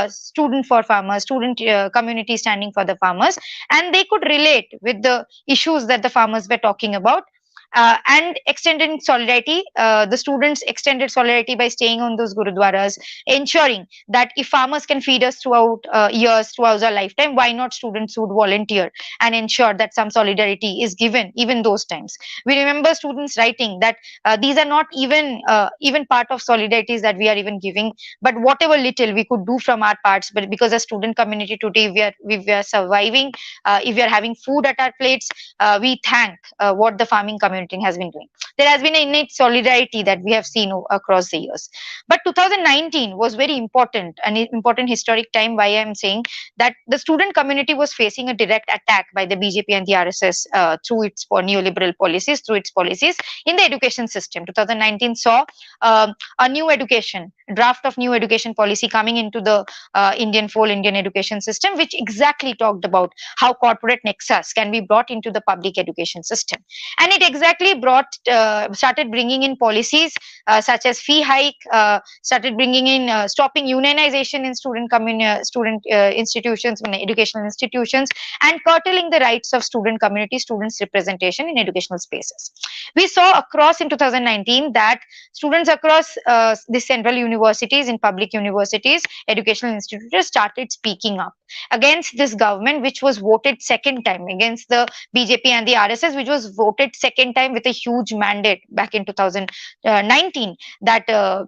Student for Farmers, student community standing for the farmers, and they could relate with the issues that the farmers were talking about. And extended solidarity, the students extended solidarity by staying on those gurudwaras, ensuring that if farmers can feed us throughout years, throughout our lifetime, why not students would volunteer and ensure that some solidarity is given even those times. We remember students writing that these are not even part of solidarities that we are even giving, but whatever little we could do from our parts, but because as student community today we are surviving, if we are having food at our plates, we thank what the farming community has been doing. There has been an innate solidarity that we have seen across the years. But 2019 was very important, an important historic time. Why I am saying that the student community was facing a direct attack by the BJP and the RSS through its neoliberal policies, through its policies in the education system. 2019 saw a new draft of new education policy coming into the Indian education system, which exactly talked about how corporate nexus can be brought into the public education system. And it exactly started bringing in policies such as fee hike, started bringing in stopping unionization in student institutions, educational institutions, and curtailing the rights of student community, students' representation in educational spaces. We saw across in 2019 that students across the central universities, in public universities, educational institutions started speaking up against this government, which was voted second time, against the BJP and the RSS, which was voted second time with a huge mandate back in 2019, that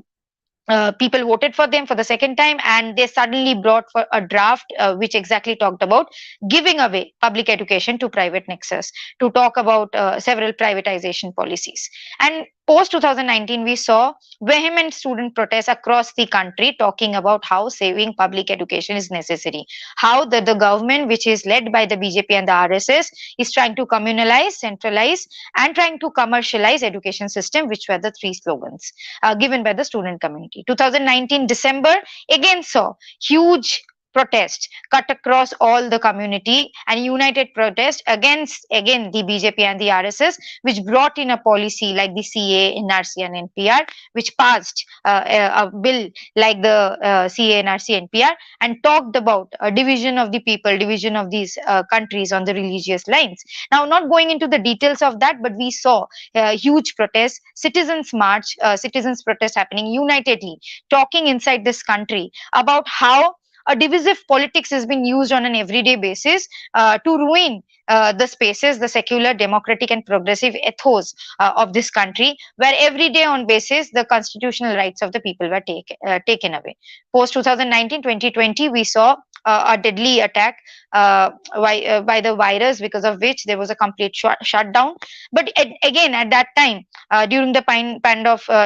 people voted for them for the second time, and they suddenly brought for a draft which exactly talked about giving away public education to private nexus, to talk about several privatization policies. And post 2019, we saw vehement student protests across the country talking about how saving public education is necessary, how the government, which is led by the BJP and the RSS, is trying to communalize, centralize, and trying to commercialize education system, which were the three slogans given by the student community. 2019 December again saw huge protest cut across all the community, and united protest against again the BJP and the RSS, which brought in a policy like the CA, NRC, and NPR, which passed a bill like the CA, NRC, NPR, and talked about a division of the people, division of these countries on the religious lines. Now, not going into the details of that, but we saw huge protests, citizens march, citizens protest happening unitedly, talking inside this country about how a divisive politics has been used on an everyday basis to ruin the spaces, the secular, democratic, and progressive ethos of this country, where every day on basis the constitutional rights of the people were taken away. Post 2019, 2020, we saw a deadly attack by the virus, because of which there was a complete shutdown. But again, at that time, during the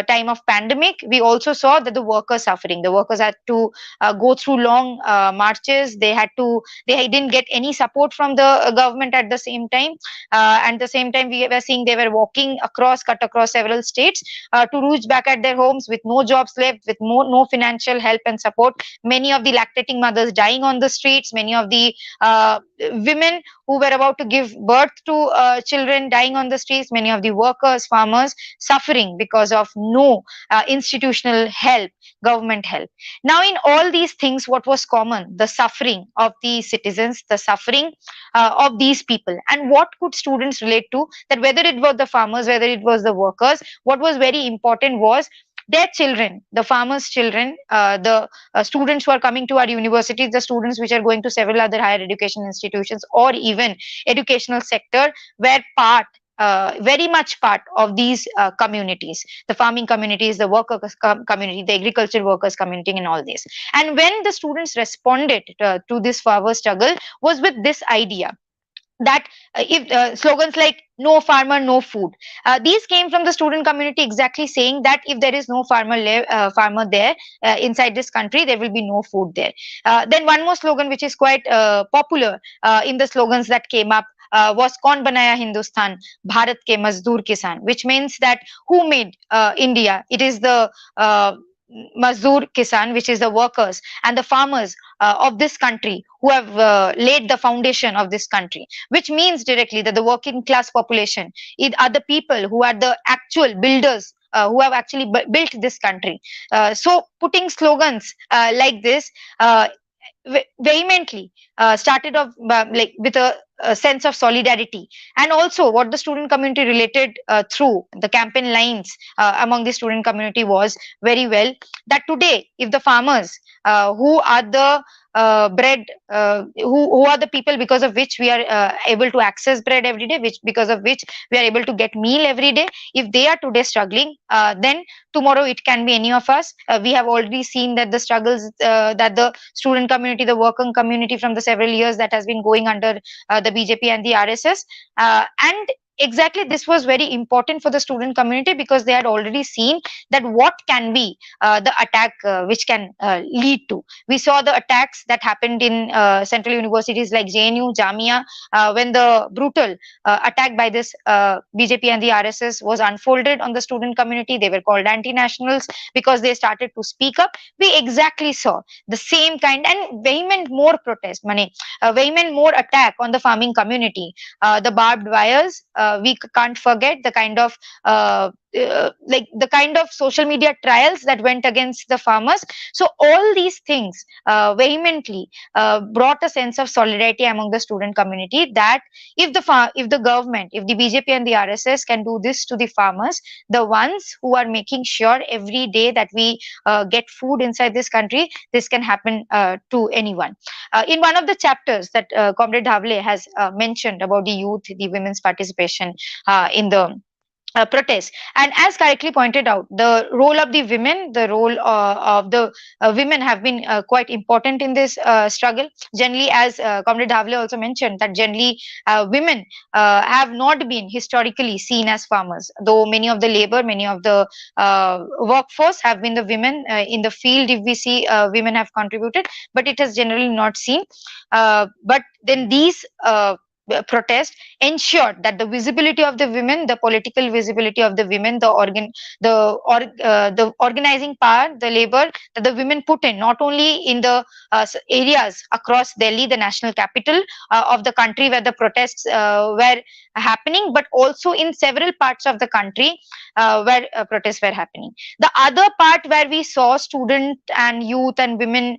time of pandemic, we also saw that the workers suffering. The workers had to go through long marches. They didn't get any support from the government at the same time. And at the same time, we were seeing they were walking cut across several states to reach back at their homes with no jobs left, with no financial help and support. Many of the lactating mothers dying on the streets, many of the women who were about to give birth to children dying on the streets, many of the workers, farmers suffering because of no institutional help, government help. Now, in all these things, what was common? The suffering of the citizens, the suffering of these people. And what could students relate to? That whether it was the farmers, whether it was the workers, what was very important was their children, the farmers' children, the students who are coming to our universities, the students which are going to several other higher education institutions, or even educational sector, were very much part of these communities, the farming communities, the workers community, the agriculture workers community, and all this. And when the students responded to this farmer struggle, was with this idea that if slogans like no farmer no food, these came from the student community, exactly saying that if there is no farmer there inside this country, there will be no food there. Then one more slogan which is quite popular in the slogans that came up was "Kaun banaya Hindustan, Bharat ke Mazdoor Kisan," which means that who made India? It is the Mazdoor Kisan, which is the workers and the farmers of this country who have laid the foundation of this country, which means directly that the working class population are the people who are the actual builders, who have actually built this country. So putting slogans like this vehemently started off like with a sense of solidarity, and also what the student community related through the campaign lines among the student community was very well that today, if the farmers who are the bread, who are the people because of which we are able to access bread every day, which because of which we are able to get meal every day, if they are today struggling, then tomorrow it can be any of us. We have already seen that the struggles that the student community, the working community from the several years that has been going under the BJP and the RSS, and exactly this was very important for the student community, because they had already seen that what can be the attack which can lead to. We saw the attacks that happened in central universities like JNU, Jamia, when the brutal attack by this BJP and the RSS was unfolded on the student community. They were called anti-nationals because they started to speak up. We exactly saw the same kind and vehement more protest, vehement more attack on the farming community. The barbed wires, we can't forget the kind of like the kind of social media trials that went against the farmers. So all these things vehemently brought a sense of solidarity among the student community, that if the government, if the BJP and the RSS can do this to the farmers, the ones who are making sure every day that we get food inside this country, this can happen to anyone. In one of the chapters that Comrade Dhawale has mentioned about the youth, the women's participation in the protest, and as correctly pointed out, the role of the women, the role of the women have been quite important in this struggle. Generally, as Comrade Dhawale also mentioned, that generally women have not been historically seen as farmers, though many of the labor, many of the workforce have been the women in the field. If we see, women have contributed, but it has generally not seen. But then these protest ensured that the visibility of the women, the political visibility of the women, the organizing power, the labor that the women put in, not only in the areas across Delhi, the national capital of the country where the protests were happening, but also in several parts of the country where protests were happening. The other part where we saw student and youth and women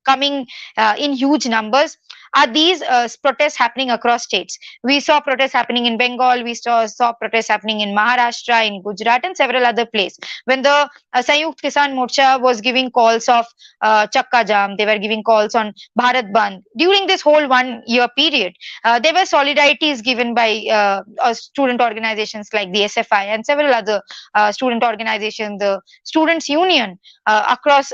coming in huge numbers are these protests happening across states. We saw protests happening in Bengal, we saw protests happening in Maharashtra, in Gujarat, and several other places. When the Sanयुkt Kisan Morcha was giving calls of Chakka Jam, they were giving calls on Bharat Bandh. During this whole 1 year period, there were solidarities given by student organizations like the SFI and several other student organizations, the Students' Union across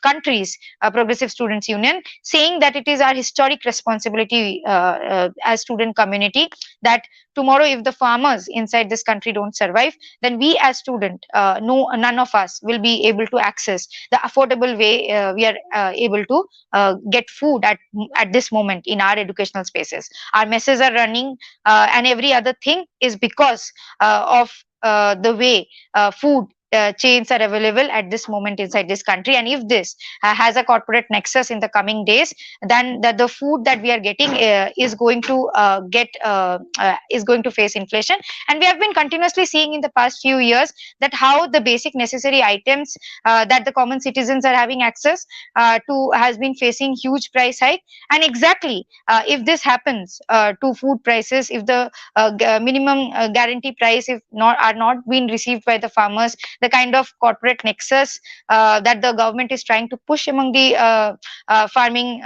countries, Progressive Students' Union, saying that it is our historic responsibility as student community that tomorrow if the farmers inside this country don't survive, then we as student, none of us will be able to access the affordable way we are able to get food at this moment in our educational spaces. Our messes are running and every other thing is because of the way food chains are available at this moment inside this country. And if this has a corporate nexus in the coming days, then the food that we are getting is going to face inflation. And we have been continuously seeing in the past few years that how the basic necessary items that the common citizens are having access to has been facing huge price hike. And exactly if this happens to food prices, if the minimum guarantee price if not are not being received by the farmers, the kind of corporate nexus that the government is trying to push among the farming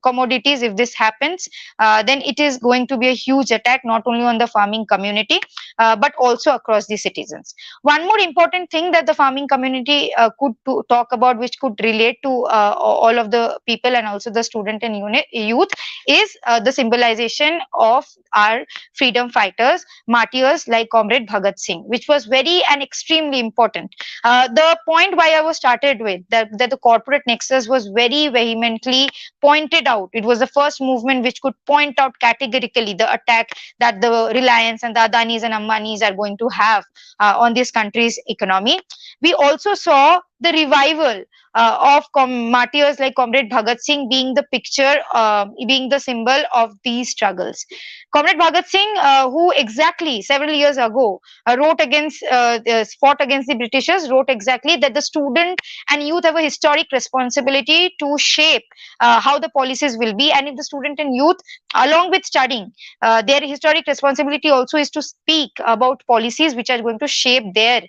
commodities, if this happens, then it is going to be a huge attack not only on the farming community but also across the citizens. One more important thing that the farming community could talk about, which could relate to all of the people and also the student and youth, is the symbolization of our freedom fighters, martyrs like Comrade Bhagat Singh, which was very and extremely important. The point why I was started with that the corporate nexus was very vehemently pointed out. It was the first movement which could point out categorically the attack that the Reliance and the Adanis and Ambanis are going to have on this country's economy. We also saw the revival of martyrs like Comrade Bhagat Singh being the picture, being the symbol of these struggles. Comrade Bhagat Singh, who exactly several years ago fought against the Britishers, wrote exactly that the student and youth have a historic responsibility to shape how the policies will be. And if the student and youth, along with studying, their historic responsibility also is to speak about policies which are going to shape their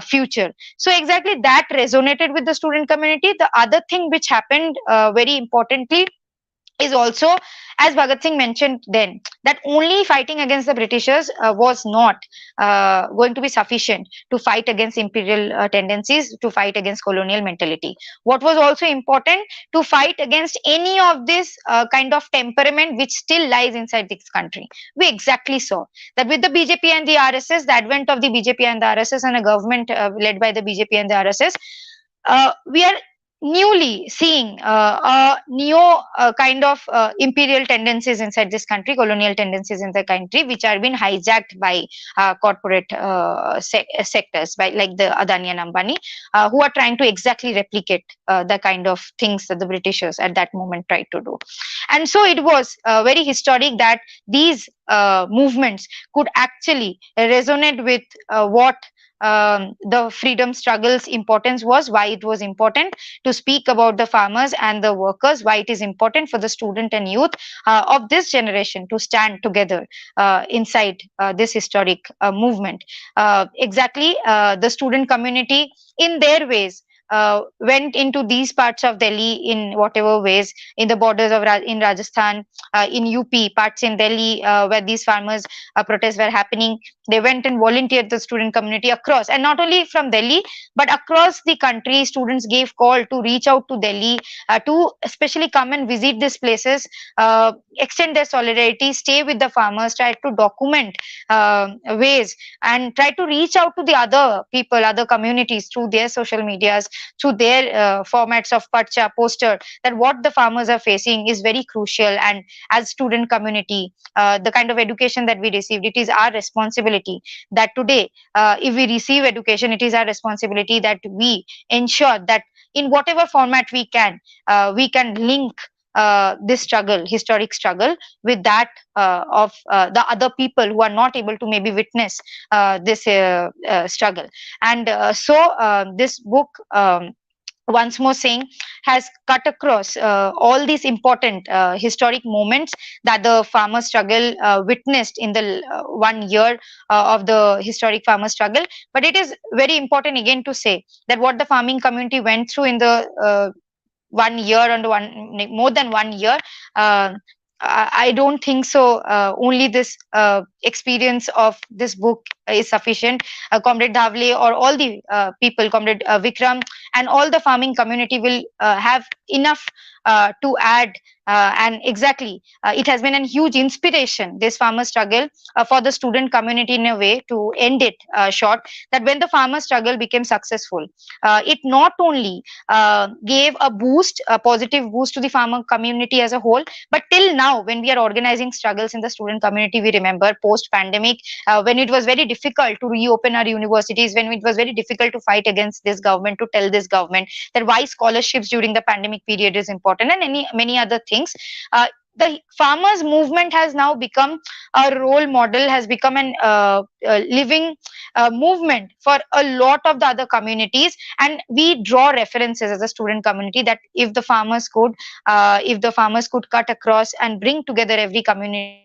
future. So exactly that resonated with the student community. The other thing which happened very importantly is also, as Bhagat Singh mentioned then, that only fighting against the Britishers was not going to be sufficient to fight against imperial tendencies, to fight against colonial mentality. What was also important, to fight against any of this kind of temperament which still lies inside this country. We exactly saw that with the BJP and the RSS, the advent of the BJP and the RSS and a government led by the BJP and the RSS, we are newly seeing a neo kind of imperial tendencies inside this country, colonial tendencies in the country, which are being hijacked by corporate sectors, by like the Adani and Ambani, who are trying to exactly replicate the kind of things that the Britishers at that moment tried to do. And so it was very historic that these movements could actually resonate with what the freedom struggle's importance was, why it was important to speak about the farmers and the workers, why it is important for the student and youth of this generation to stand together inside this historic movement. Exactly, the student community in their ways went into these parts of Delhi in whatever ways, in the borders of in Rajasthan, in UP, parts in Delhi where these farmers protests were happening. They went and volunteered the student community across, and not only from Delhi, but across the country. Students gave call to reach out to Delhi to especially come and visit these places, extend their solidarity, stay with the farmers, try to document ways, and try to reach out to the other people, other communities through their social medias, through their formats of parcha poster, that what the farmers are facing is very crucial. And as student community, the kind of education that we received, it is our responsibility that today, if we receive education, it is our responsibility that we ensure that in whatever format we can link this struggle, historic struggle, with that of the other people who are not able to maybe witness this struggle. And this book, once more saying, has cut across all these important historic moments that the farmer struggle witnessed in the 1 year of the historic farmer struggle. But it is very important again to say that what the farming community went through in the 1 year and more than 1 year. Uh, I don't think so. Only this experience of this book is sufficient. Comrade Dhawale or all the people, Comrade Vikram, and all the farming community will have enough to add. And exactly, it has been a huge inspiration, this farmer struggle, for the student community in a way, to end it short. That when the farmer struggle became successful, it not only gave a boost, a positive boost to the farmer community as a whole, but till now, when we are organizing struggles in the student community, we remember post pandemic, when it was very difficult to reopen our universities, when it was very difficult to fight against this government, to tell this government that why scholarships during the pandemic period is important, and many other things. The farmers movement has now become a role model, has become an living movement for a lot of the other communities. And we draw references as a student community that if the farmers could, cut across and bring together every community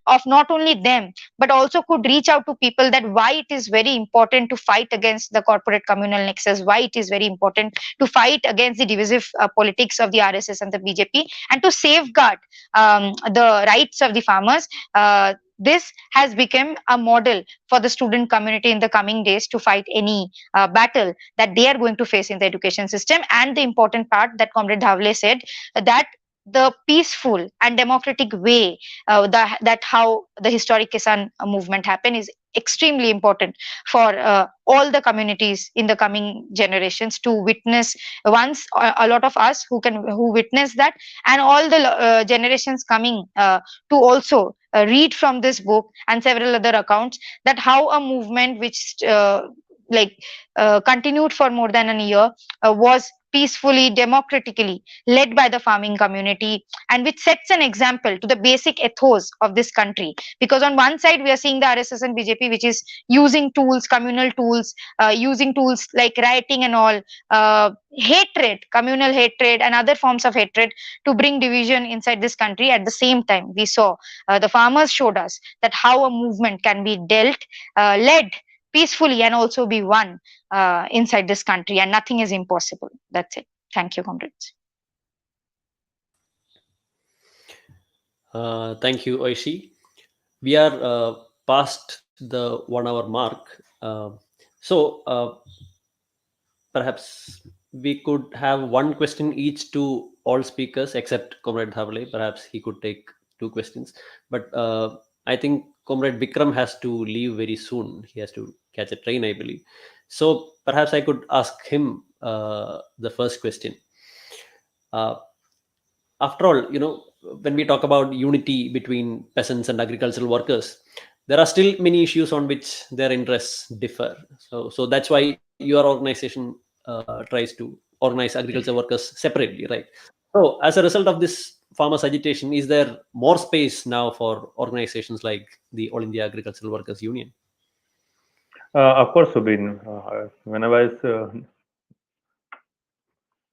of not only them, but also could reach out to people, that why it is very important to fight against the corporate communal nexus, why it is very important to fight against the divisive politics of the RSS and the BJP, and to safeguard the rights of the farmers. This has become a model for the student community in the coming days to fight any battle that they are going to face in the education system. And the important part that Comrade Dhawale said, that the peaceful and democratic way that how the historic Kisan movement happened is extremely important for all the communities in the coming generations to witness. Once a lot of us who witness that, and all the generations coming to also read from this book and several other accounts, that how a movement which continued for more than a year was peacefully, democratically led by the farming community, and which sets an example to the basic ethos of this country. Because on one side, we are seeing the RSS and BJP, which is using tools, communal tools, using tools like rioting and all, hatred, communal hatred, and other forms of hatred to bring division inside this country. At the same time, we saw the farmers showed us that how a movement can be led peacefully and also be won inside this country, and nothing is impossible. That's it. Thank you, comrades. Thank you, Aishi. We are past the 1 hour mark. So perhaps we could have one question each to all speakers except Comrade Dhawale. Perhaps he could take two questions. But I think Comrade Vikram has to leave very soon. He has to catch a train, I believe. So perhaps I could ask him the first question. After all, when we talk about unity between peasants and agricultural workers, there are still many issues on which their interests differ. So that's why your organization tries to organize agriculture workers separately, right? So as a result of this farmers agitation, is there more space now for organizations like the All India Agricultural Workers Union? Of course, Subin. When I was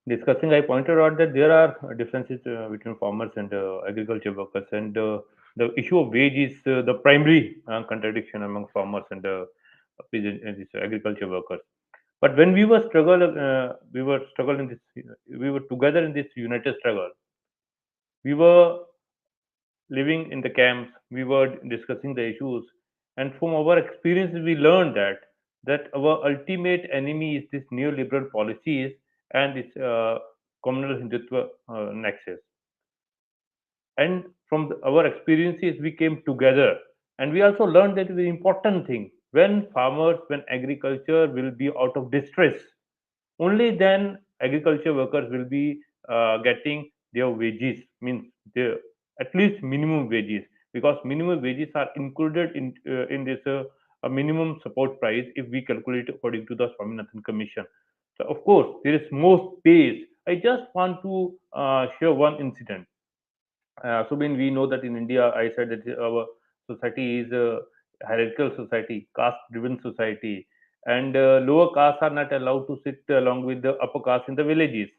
discussing, I pointed out that there are differences between farmers and agriculture workers, and the issue of wage is the primary contradiction among farmers and these agriculture workers. But when we were struggling this, we were together in this united struggle. We were living in the camps, we were discussing the issues, and from our experiences, we learned that our ultimate enemy is this neoliberal policies and this communal Hindutva nexus. And from our experiences, we came together, and we also learned that the important thing when agriculture will be out of distress, only then agriculture workers will be getting their wages, means their at least minimum wages, because minimum wages are included in this minimum support price if we calculate according to the Swaminathan Commission. So of course there is more space. I just want to share one incident. Subin, we know that in India, I said that our society is a hierarchical society, caste-driven society, and lower castes are not allowed to sit along with the upper castes in the villages.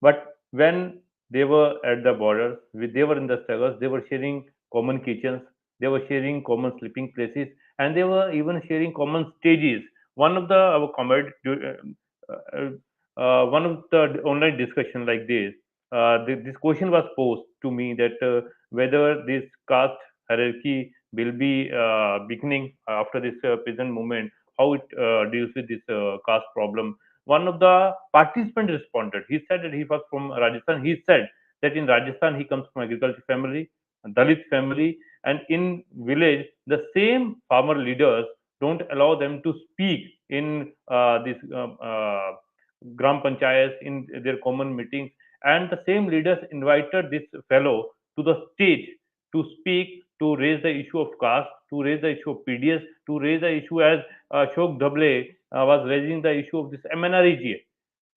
But when they were at the borders, they were in the struggles, they were sharing common kitchens, they were sharing common sleeping places, and they were even sharing common stages. One of the our comrade, one of the online discussion like this, this question was posed to me that whether this caste hierarchy will be beginning after this present movement, how it deals with this caste problem. One of the participants responded. He said that he was from Rajasthan. He said that in Rajasthan he comes from agriculture family, Dalit family, and in village the same farmer leaders don't allow them to speak in this gram panchayats in their common meetings, and the same leaders invited this fellow to the stage to speak, to raise the issue of caste, to raise the issue of PDS, to raise the issue as Ashok Dhawale was raising the issue of this MNREGA.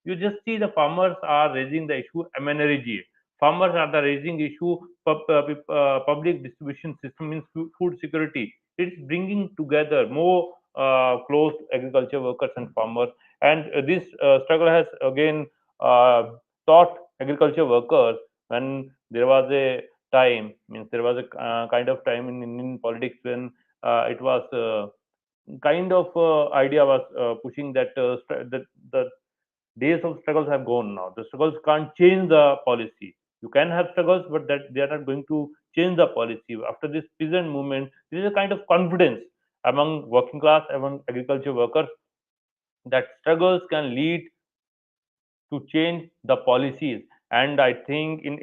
You just see the farmers are raising the issue MNREGA. Farmers are the raising issue public distribution system means food security. It's bringing together more close agriculture workers and farmers, and this struggle has again uh, taught agriculture workers when there was a time, means there was a kind of time in Indian politics when it was kind of idea was pushing that the days of struggles have gone now. The struggles can't change the policy. You can have struggles, but that they are not going to change the policy. After this peasant movement, there is a kind of confidence among working class, among agriculture workers, that struggles can lead to change the policies. And I think in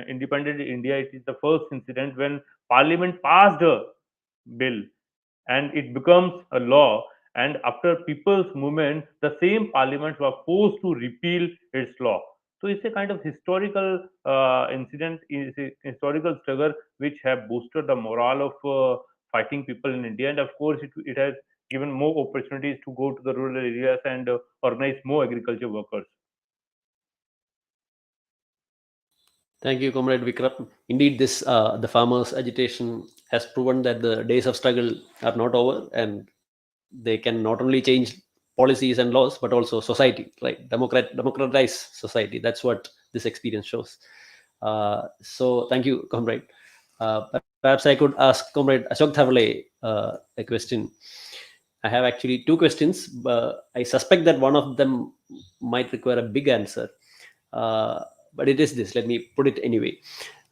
independent India, it is the first incident when Parliament passed a bill and it becomes a law. And after people's movement, the same parliament was forced to repeal its law. So it's a kind of historical incident, is a historical struggle which have boosted the morale of fighting people in India. And of course, it has given more opportunities to go to the rural areas and organize more agriculture workers. Thank you, Comrade Vikram. Indeed, this the farmers' agitation has proven that the days of struggle are not over, and they can not only change policies and laws, but also society, right? Democratize society. That's what this experience shows. So, thank you, Comrade. Perhaps I could ask Comrade Ashok Dhawale a question. I have actually two questions, but I suspect that one of them might require a big answer. But it is this. Let me put it anyway.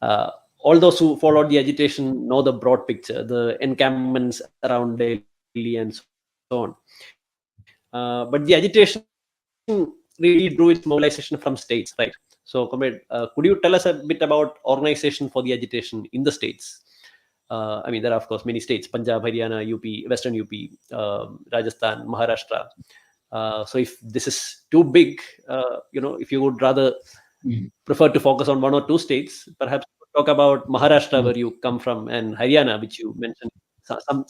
All those who followed the agitation know the broad picture, the encampments around Delhi and so on. But the agitation really drew its mobilization from states, right? So, Comrade, could you tell us a bit about organization for the agitation in the states? I mean, there are of course many states: Punjab, Haryana, UP, Western UP, Rajasthan, Maharashtra. So, if this is too big, if you would rather Mm, prefer to focus on one or two states, perhaps talk about Maharashtra, mm. where you come from, and Haryana, which you mentioned some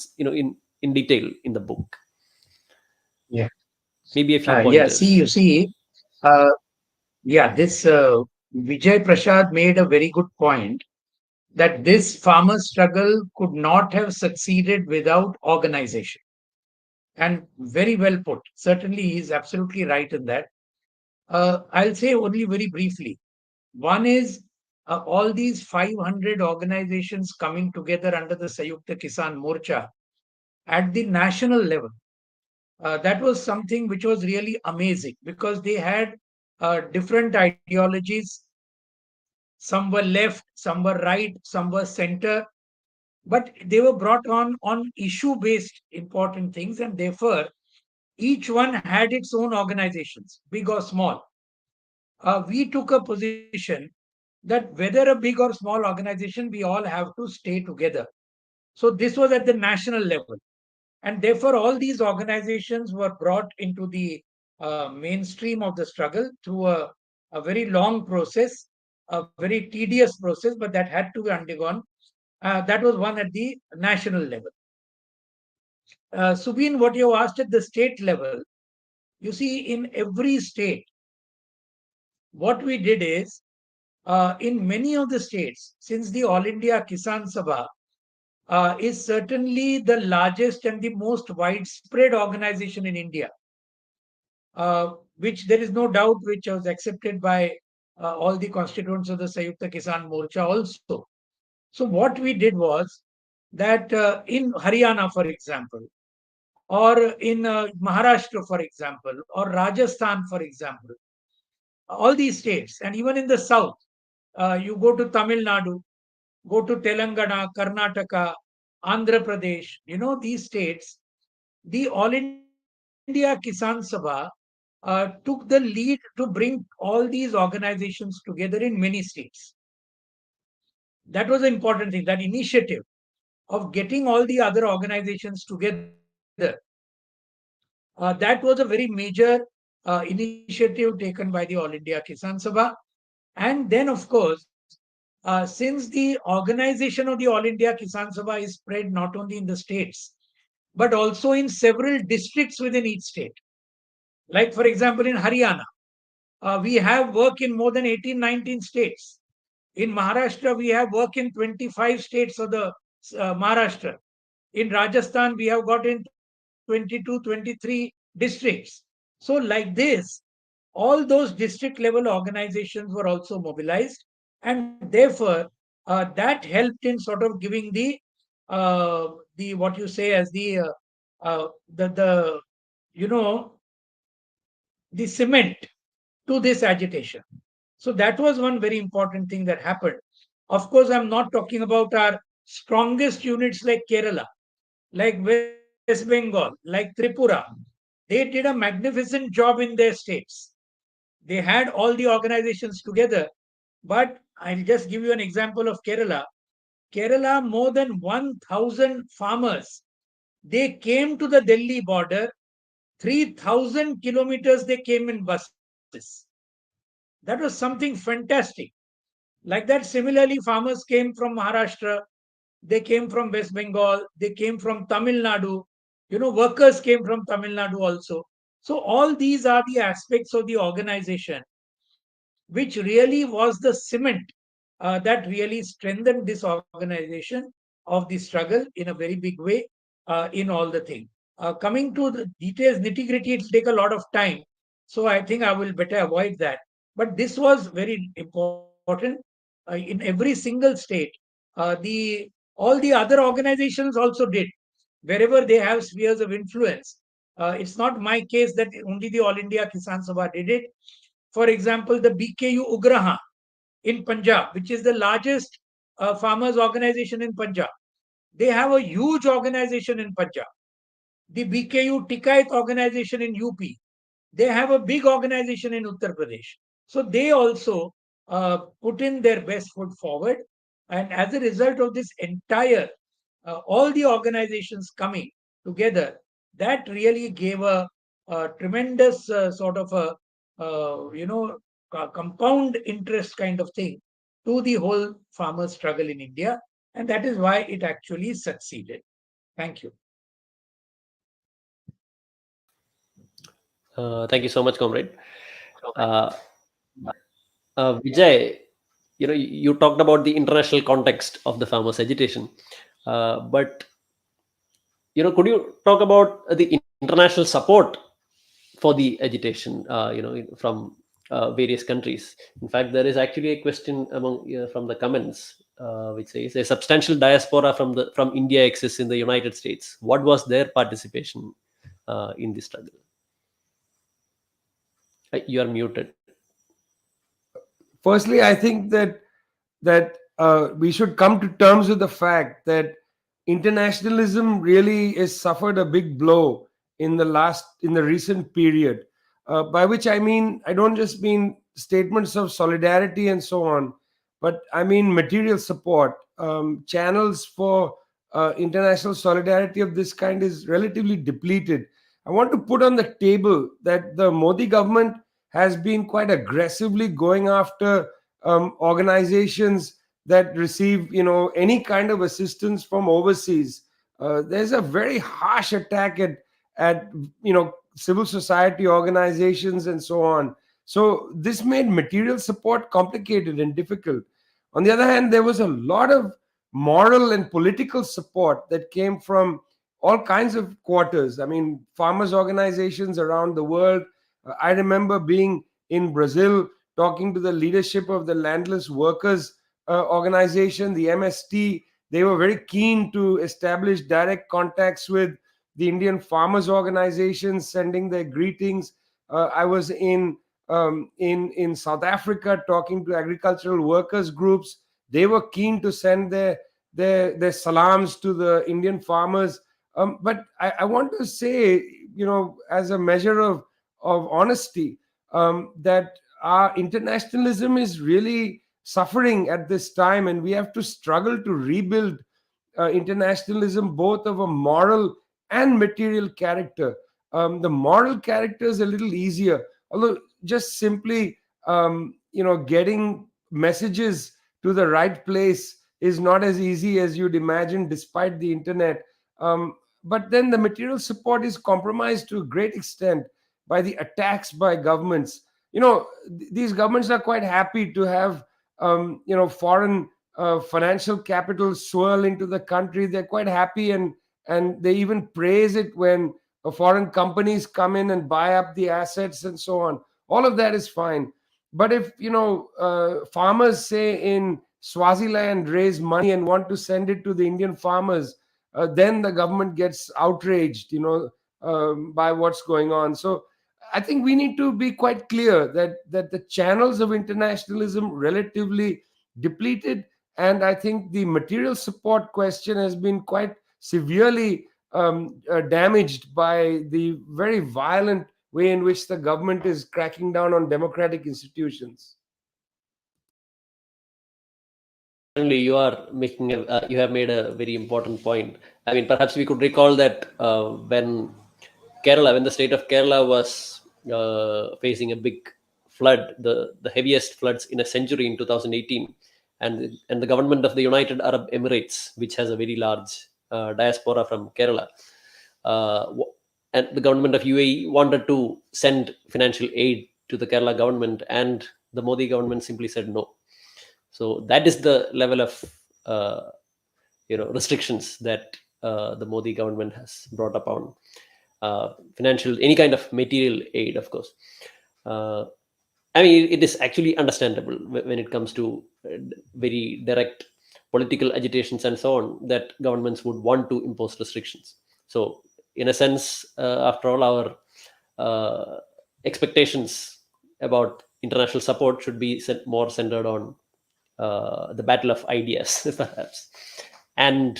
in detail in the book. Yeah. Maybe a few Yeah. See, pointers. you see, uh, yeah, this Vijay Prashad made a very good point that this farmer struggle could not have succeeded without organization. And very well put. Certainly, he's absolutely right in that. I'll say only very briefly. One is all these 500 organizations coming together under the Sayukta Kisan Morcha at the national level. That was something which was really amazing because they had different ideologies. Some were left, some were right, some were center, but they were brought on issue based important things, and therefore each one had its own organizations, big or small. We took a position that whether a big or small organization, we all have to stay together. So this was at the national level. And therefore, all these organizations were brought into the mainstream of the struggle through a very long process, a very tedious process, but that had to be undergone. That was one at the national level. Subin, what you asked at the state level, you see, in every state, what we did is, in many of the states, since the All India Kisan Sabha is certainly the largest and the most widespread organization in India, which there is no doubt which was accepted by all the constituents of the Sayukta Kisan Morcha also. So what we did was that in Haryana, for example, or in Maharashtra, for example, or Rajasthan, for example, all these states, and even in the south, you go to Tamil Nadu, go to Telangana, Karnataka, Andhra Pradesh, these states, the All India Kisan Sabha took the lead to bring all these organizations together in many states. That was the important thing, that initiative of getting all the other organizations together. That was a very major initiative taken by the All India Kisan Sabha. And then, of course, since the organization of the All India Kisan Sabha is spread not only in the states, but also in several districts within each state. Like, for example, in Haryana, we have work in more than 18, 19 states. In Maharashtra, we have work in 25 states of the Maharashtra. In Rajasthan, we have got in 22, 23 districts. So, like this, all those district level organizations were also mobilized, and therefore that helped in sort of giving the what you say as the you know the cement to this agitation. So that was one very important thing that happened. Of course, I'm not talking about our strongest units like Kerala, like West Bengal, like Tripura. They did a magnificent job in their states. They had all the organizations together. But I'll just give you an example of Kerala. Kerala, more than 1,000 farmers, they came to the Delhi border. 3,000 kilometers they came in buses. That was something fantastic. Like that, similarly, farmers came from Maharashtra, they came from West Bengal, they came from Tamil Nadu, workers came from Tamil Nadu also. So, all these are the aspects of the organization, which really was the cement that really strengthened this organization of the struggle in a very big way in all the things. Coming to the details, nitty gritty, it'll take a lot of time. So I think I will better avoid that. But this was very important. In every single state, all the other organizations also did wherever they have spheres of influence. It's not my case that only the All India Kisan Sabha did it. For example, the BKU Ugraha in Punjab, which is the largest farmers organization in Punjab. They have a huge organization in Punjab. The BKU Tikait organization in UP. They have a big organization in Uttar Pradesh. So they also put in their best foot forward. And as a result of this entire, all the organizations coming together, that really gave a tremendous sort of a compound interest kind of thing to the whole farmer struggle in India. And that is why it actually succeeded. Thank you. Thank you so much, comrade. Uh, Vijay, you talked about the international context of the farmers' agitation, but could you talk about the international support for the agitation? From various countries. In fact, there is actually a question from the comments, which says a substantial diaspora from India exists in the United States. What was their participation in the struggle? You are muted. Firstly, I think that we should come to terms with the fact that internationalism really has suffered a big blow in the recent period. By which I mean, I don't just mean statements of solidarity and so on, but I mean material support, channels for international solidarity of this kind is relatively depleted. I want to put on the table that the Modi government has been quite aggressively going after organizations that receive, any kind of assistance from overseas. There's a very harsh attack at civil society organizations and so on. So this made material support complicated and difficult. On the other hand, there was a lot of moral and political support that came from all kinds of quarters. I mean, farmers' organizations around the world. I remember being in Brazil talking to the leadership of the Landless Workers organization, the MST. They were very keen to establish direct contacts with the Indian farmers' organizations, sending their greetings. I was in South Africa talking to agricultural workers groups. They were keen to send their salams to the Indian farmers. But I want to say, as a measure of honesty, that our internationalism is really suffering at this time, and we have to struggle to rebuild internationalism, both of a moral and material character. The moral character is a little easier, although just simply getting messages to the right place is not as easy as you'd imagine, despite the internet. But then the material support is compromised to a great extent by the attacks by governments. These governments are quite happy to have foreign financial capital swirl into the country. They're quite happy, and they even praise it when foreign companies come in and buy up the assets and so on. All of that is fine. But if farmers, say in Swaziland, raise money and want to send it to the Indian farmers, then the government gets outraged, by what's going on. So I think we need to be quite clear that the channels of internationalism relatively depleted, and I think the material support question has been quite severely damaged by the very violent way in which the government is cracking down on democratic institutions. Certainly, you have made a very important point. I mean, perhaps we could recall that when the state of Kerala was facing a big flood, the heaviest floods in a century in 2018, and the government of the United Arab Emirates, which has a very large diaspora from Kerala, and the government of UAE wanted to send financial aid to the Kerala government, and the Modi government simply said no. So that is the level of restrictions that the Modi government has brought upon financial, any kind of material aid, of course. I mean, it is actually understandable when it comes to very direct political agitations and so on, that governments would want to impose restrictions. So in a sense, after all, our expectations about international support should be more centered on the battle of ideas, perhaps. And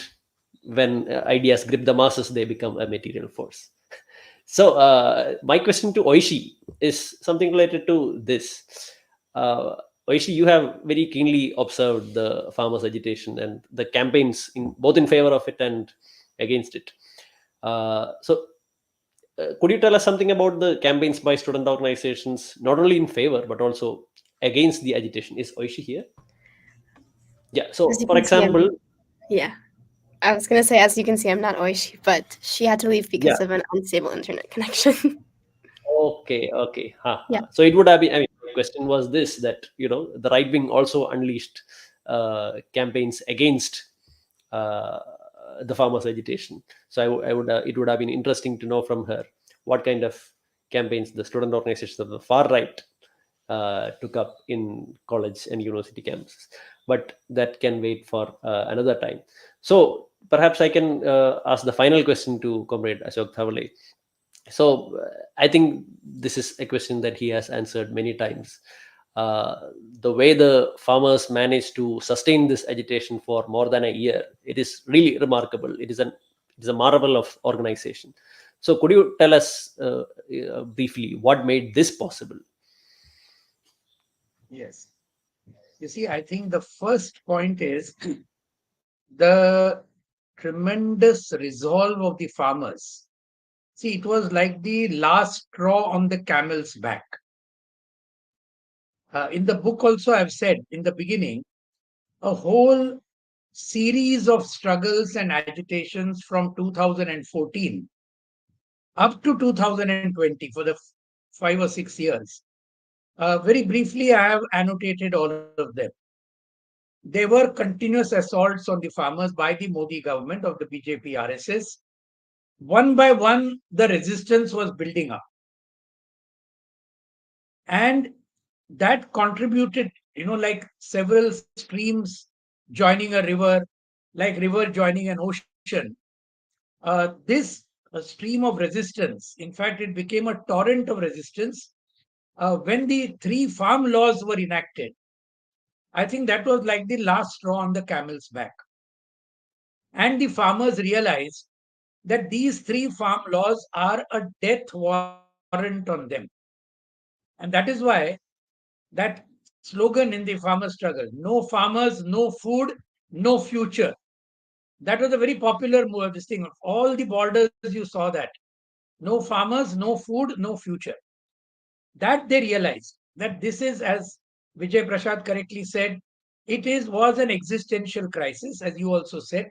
when ideas grip the masses, they become a material force. So my question to Aishe is something related to this. Aishe, you have very keenly observed the farmers' agitation and the campaigns both in favor of it and against it. Could you tell us something about the campaigns by student organizations, not only in favor but also against the agitation? Is Aishe here? Yeah. So, As you for can see, example, yeah, I was going to say, as you can see, I'm not Oishi, but she had to leave because yeah. of an unstable internet connection. Okay. Yeah. So it would have been. I mean, the question was this: that the right wing also unleashed campaigns against the farmers' agitation. So I would. It would have been interesting to know from her what kind of campaigns the student organizations of the far right took up in college and university campuses. But that can wait for another time. So perhaps I can ask the final question to Comrade Ashok Dhawale. So I think this is a question that he has answered many times. The way the farmers managed to sustain this agitation for more than a year, it is really remarkable. It is a marvel of organization. So could you tell us briefly what made this possible? Yes. You see, I think the first point is the tremendous resolve of the farmers. See, it was like the last straw on the camel's back. In the book, also, I've said in the beginning, a whole series of struggles and agitations from 2014 up to 2020 for the 5 or 6 years. Very briefly, I have annotated all of them. There were continuous assaults on the farmers by the Modi government of the BJP RSS. One by one, the resistance was building up. And that contributed, like several streams joining a river, like river joining an ocean. This stream of resistance, in fact, it became a torrent of resistance when the three farm laws were enacted. I think that was like the last straw on the camel's back. And the farmers realized that these three farm laws are a death warrant on them. And that is why that slogan in the farmer struggle, no farmers, no food, no future. That was a very popular this thing. All the borders, you saw that. No farmers, no food, no future. That they realized that this is, as Vijay Prashad correctly said, was an existential crisis, as you also said.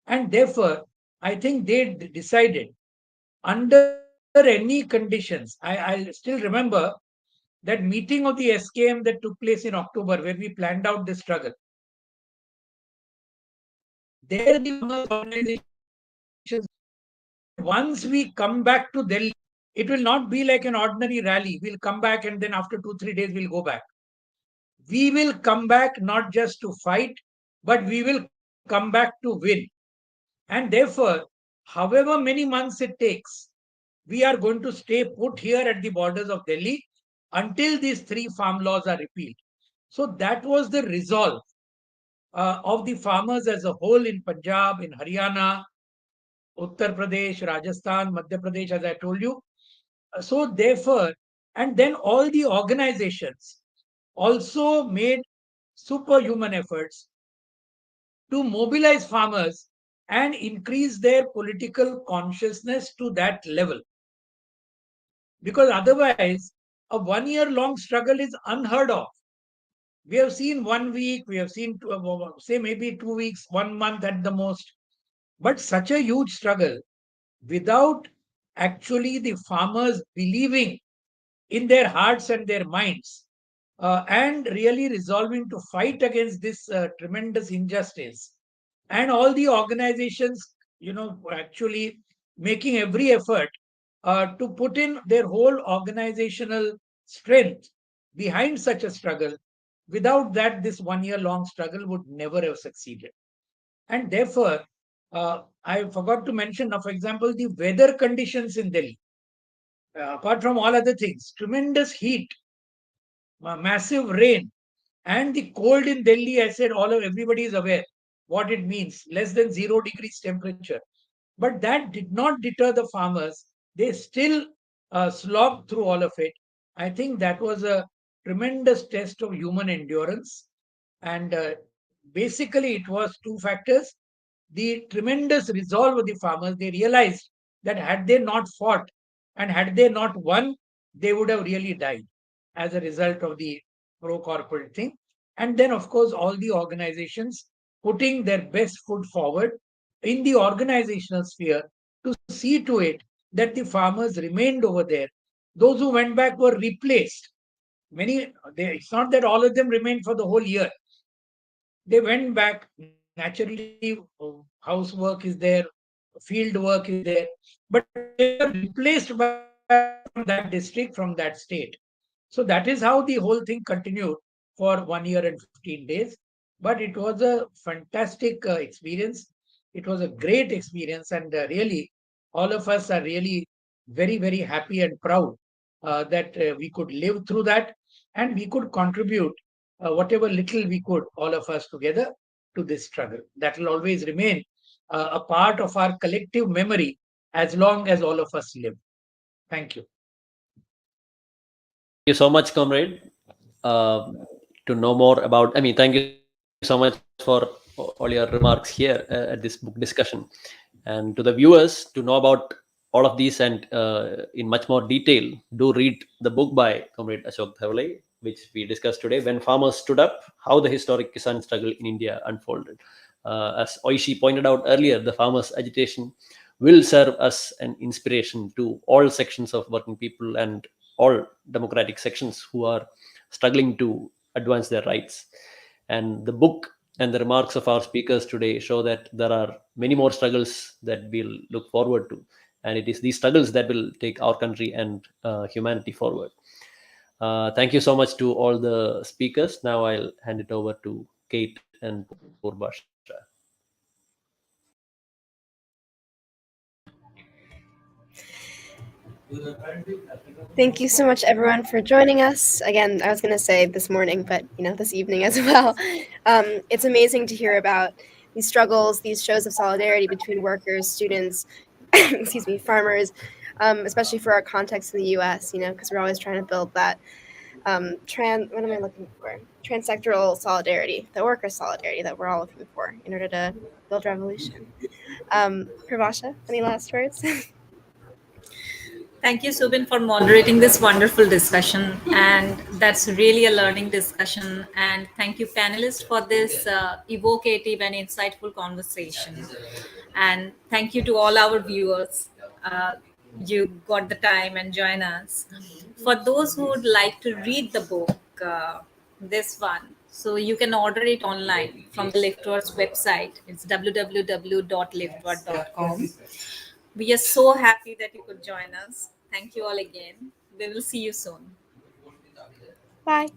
And therefore, I think they decided under any conditions. I still remember that meeting of the SKM that took place in October, where we planned out this struggle. There, the farmers' organizations that once we come back to Delhi, it will not be like an ordinary rally. We'll come back and then after 2-3 days, we'll go back. We will come back not just to fight, but we will come back to win. And therefore, however many months it takes, we are going to stay put here at the borders of Delhi until these three farm laws are repealed. So that was the resolve of the farmers as a whole in Punjab, in Haryana, Uttar Pradesh, Rajasthan, Madhya Pradesh, as I told you. So therefore, and then all the organizations also made superhuman efforts to mobilize farmers and increase their political consciousness to that level. Because otherwise, a 1 year long struggle is unheard of. We have seen 1 week, we have seen, say, maybe 2 weeks, 1 month at the most. But such a huge struggle without actually the farmers believing in their hearts and their minds and really resolving to fight against this tremendous injustice. And all the organizations, actually making every effort to put in their whole organizational strength behind such a struggle. Without that, this 1 year long struggle would never have succeeded. And therefore, I forgot to mention, for example, the weather conditions in Delhi. Apart from all other things, tremendous heat, massive rain, and the cold in Delhi. I said everybody is aware what it means, less than 0 degrees temperature. But that did not deter the farmers. They still slogged through all of it. I think that was a tremendous test of human endurance. And basically, it was two factors. The tremendous resolve of the farmers. They realized that had they not fought and had they not won, they would have really died as a result of the pro-corporate thing. And then, of course, all the organizations putting their best foot forward in the organizational sphere to see to it that the farmers remained over there. Those who went back were replaced. It's not that all of them remained for the whole year. They went back. Naturally, housework is there, field work is there, but they were replaced by farmers from that district, from that state. So that is how the whole thing continued for 1 year and 15 days. But it was a fantastic experience. It was a great experience, and really, all of us are really very, very happy and proud that we could live through that and we could contribute whatever little we could, all of us together, to this struggle. That will always remain a part of our collective memory as long as all of us live. Thank you. Thank you so much, comrade. To know more about, thank you so much for all the all your remarks here at this book discussion. And to the viewers, to know about all of these and in much more detail, do read the book by Comrade Ashok Dhawale, which we discussed today, When Farmers Stood Up, How the Historic Kisan Struggle in India Unfolded. As Aishe pointed out earlier, the farmers' agitation will serve as an inspiration to all sections of working people and all democratic sections who are struggling to advance their rights. And the book and the remarks of our speakers today show that there are many more struggles that we'll look forward to. And it is these struggles that will take our country and humanity forward. Thank you so much to all the speakers. Now I'll hand it over to Kate and Poorbasha. Thank you so much, everyone, for joining us. Again, I was going to say this morning, but this evening as well. It's amazing to hear about these struggles, these shows of solidarity between workers, students, excuse me, farmers, especially for our context in the U.S. Because we're always trying to build that what am I looking for? Transsectoral solidarity, the worker solidarity that we're all looking for in order to build revolution. Prabhasha, any last words? Thank you, Subin, for moderating this wonderful discussion. And that's really a learning discussion. And thank you, panelists, for this evocative and insightful conversation. And thank you to all our viewers. You got the time and join us. For those who would like to read the book, this one, so you can order it online from the Liftword's website. It's www.liftword.com. We are so happy that you could join us. Thank you all again. We will see you soon. Bye.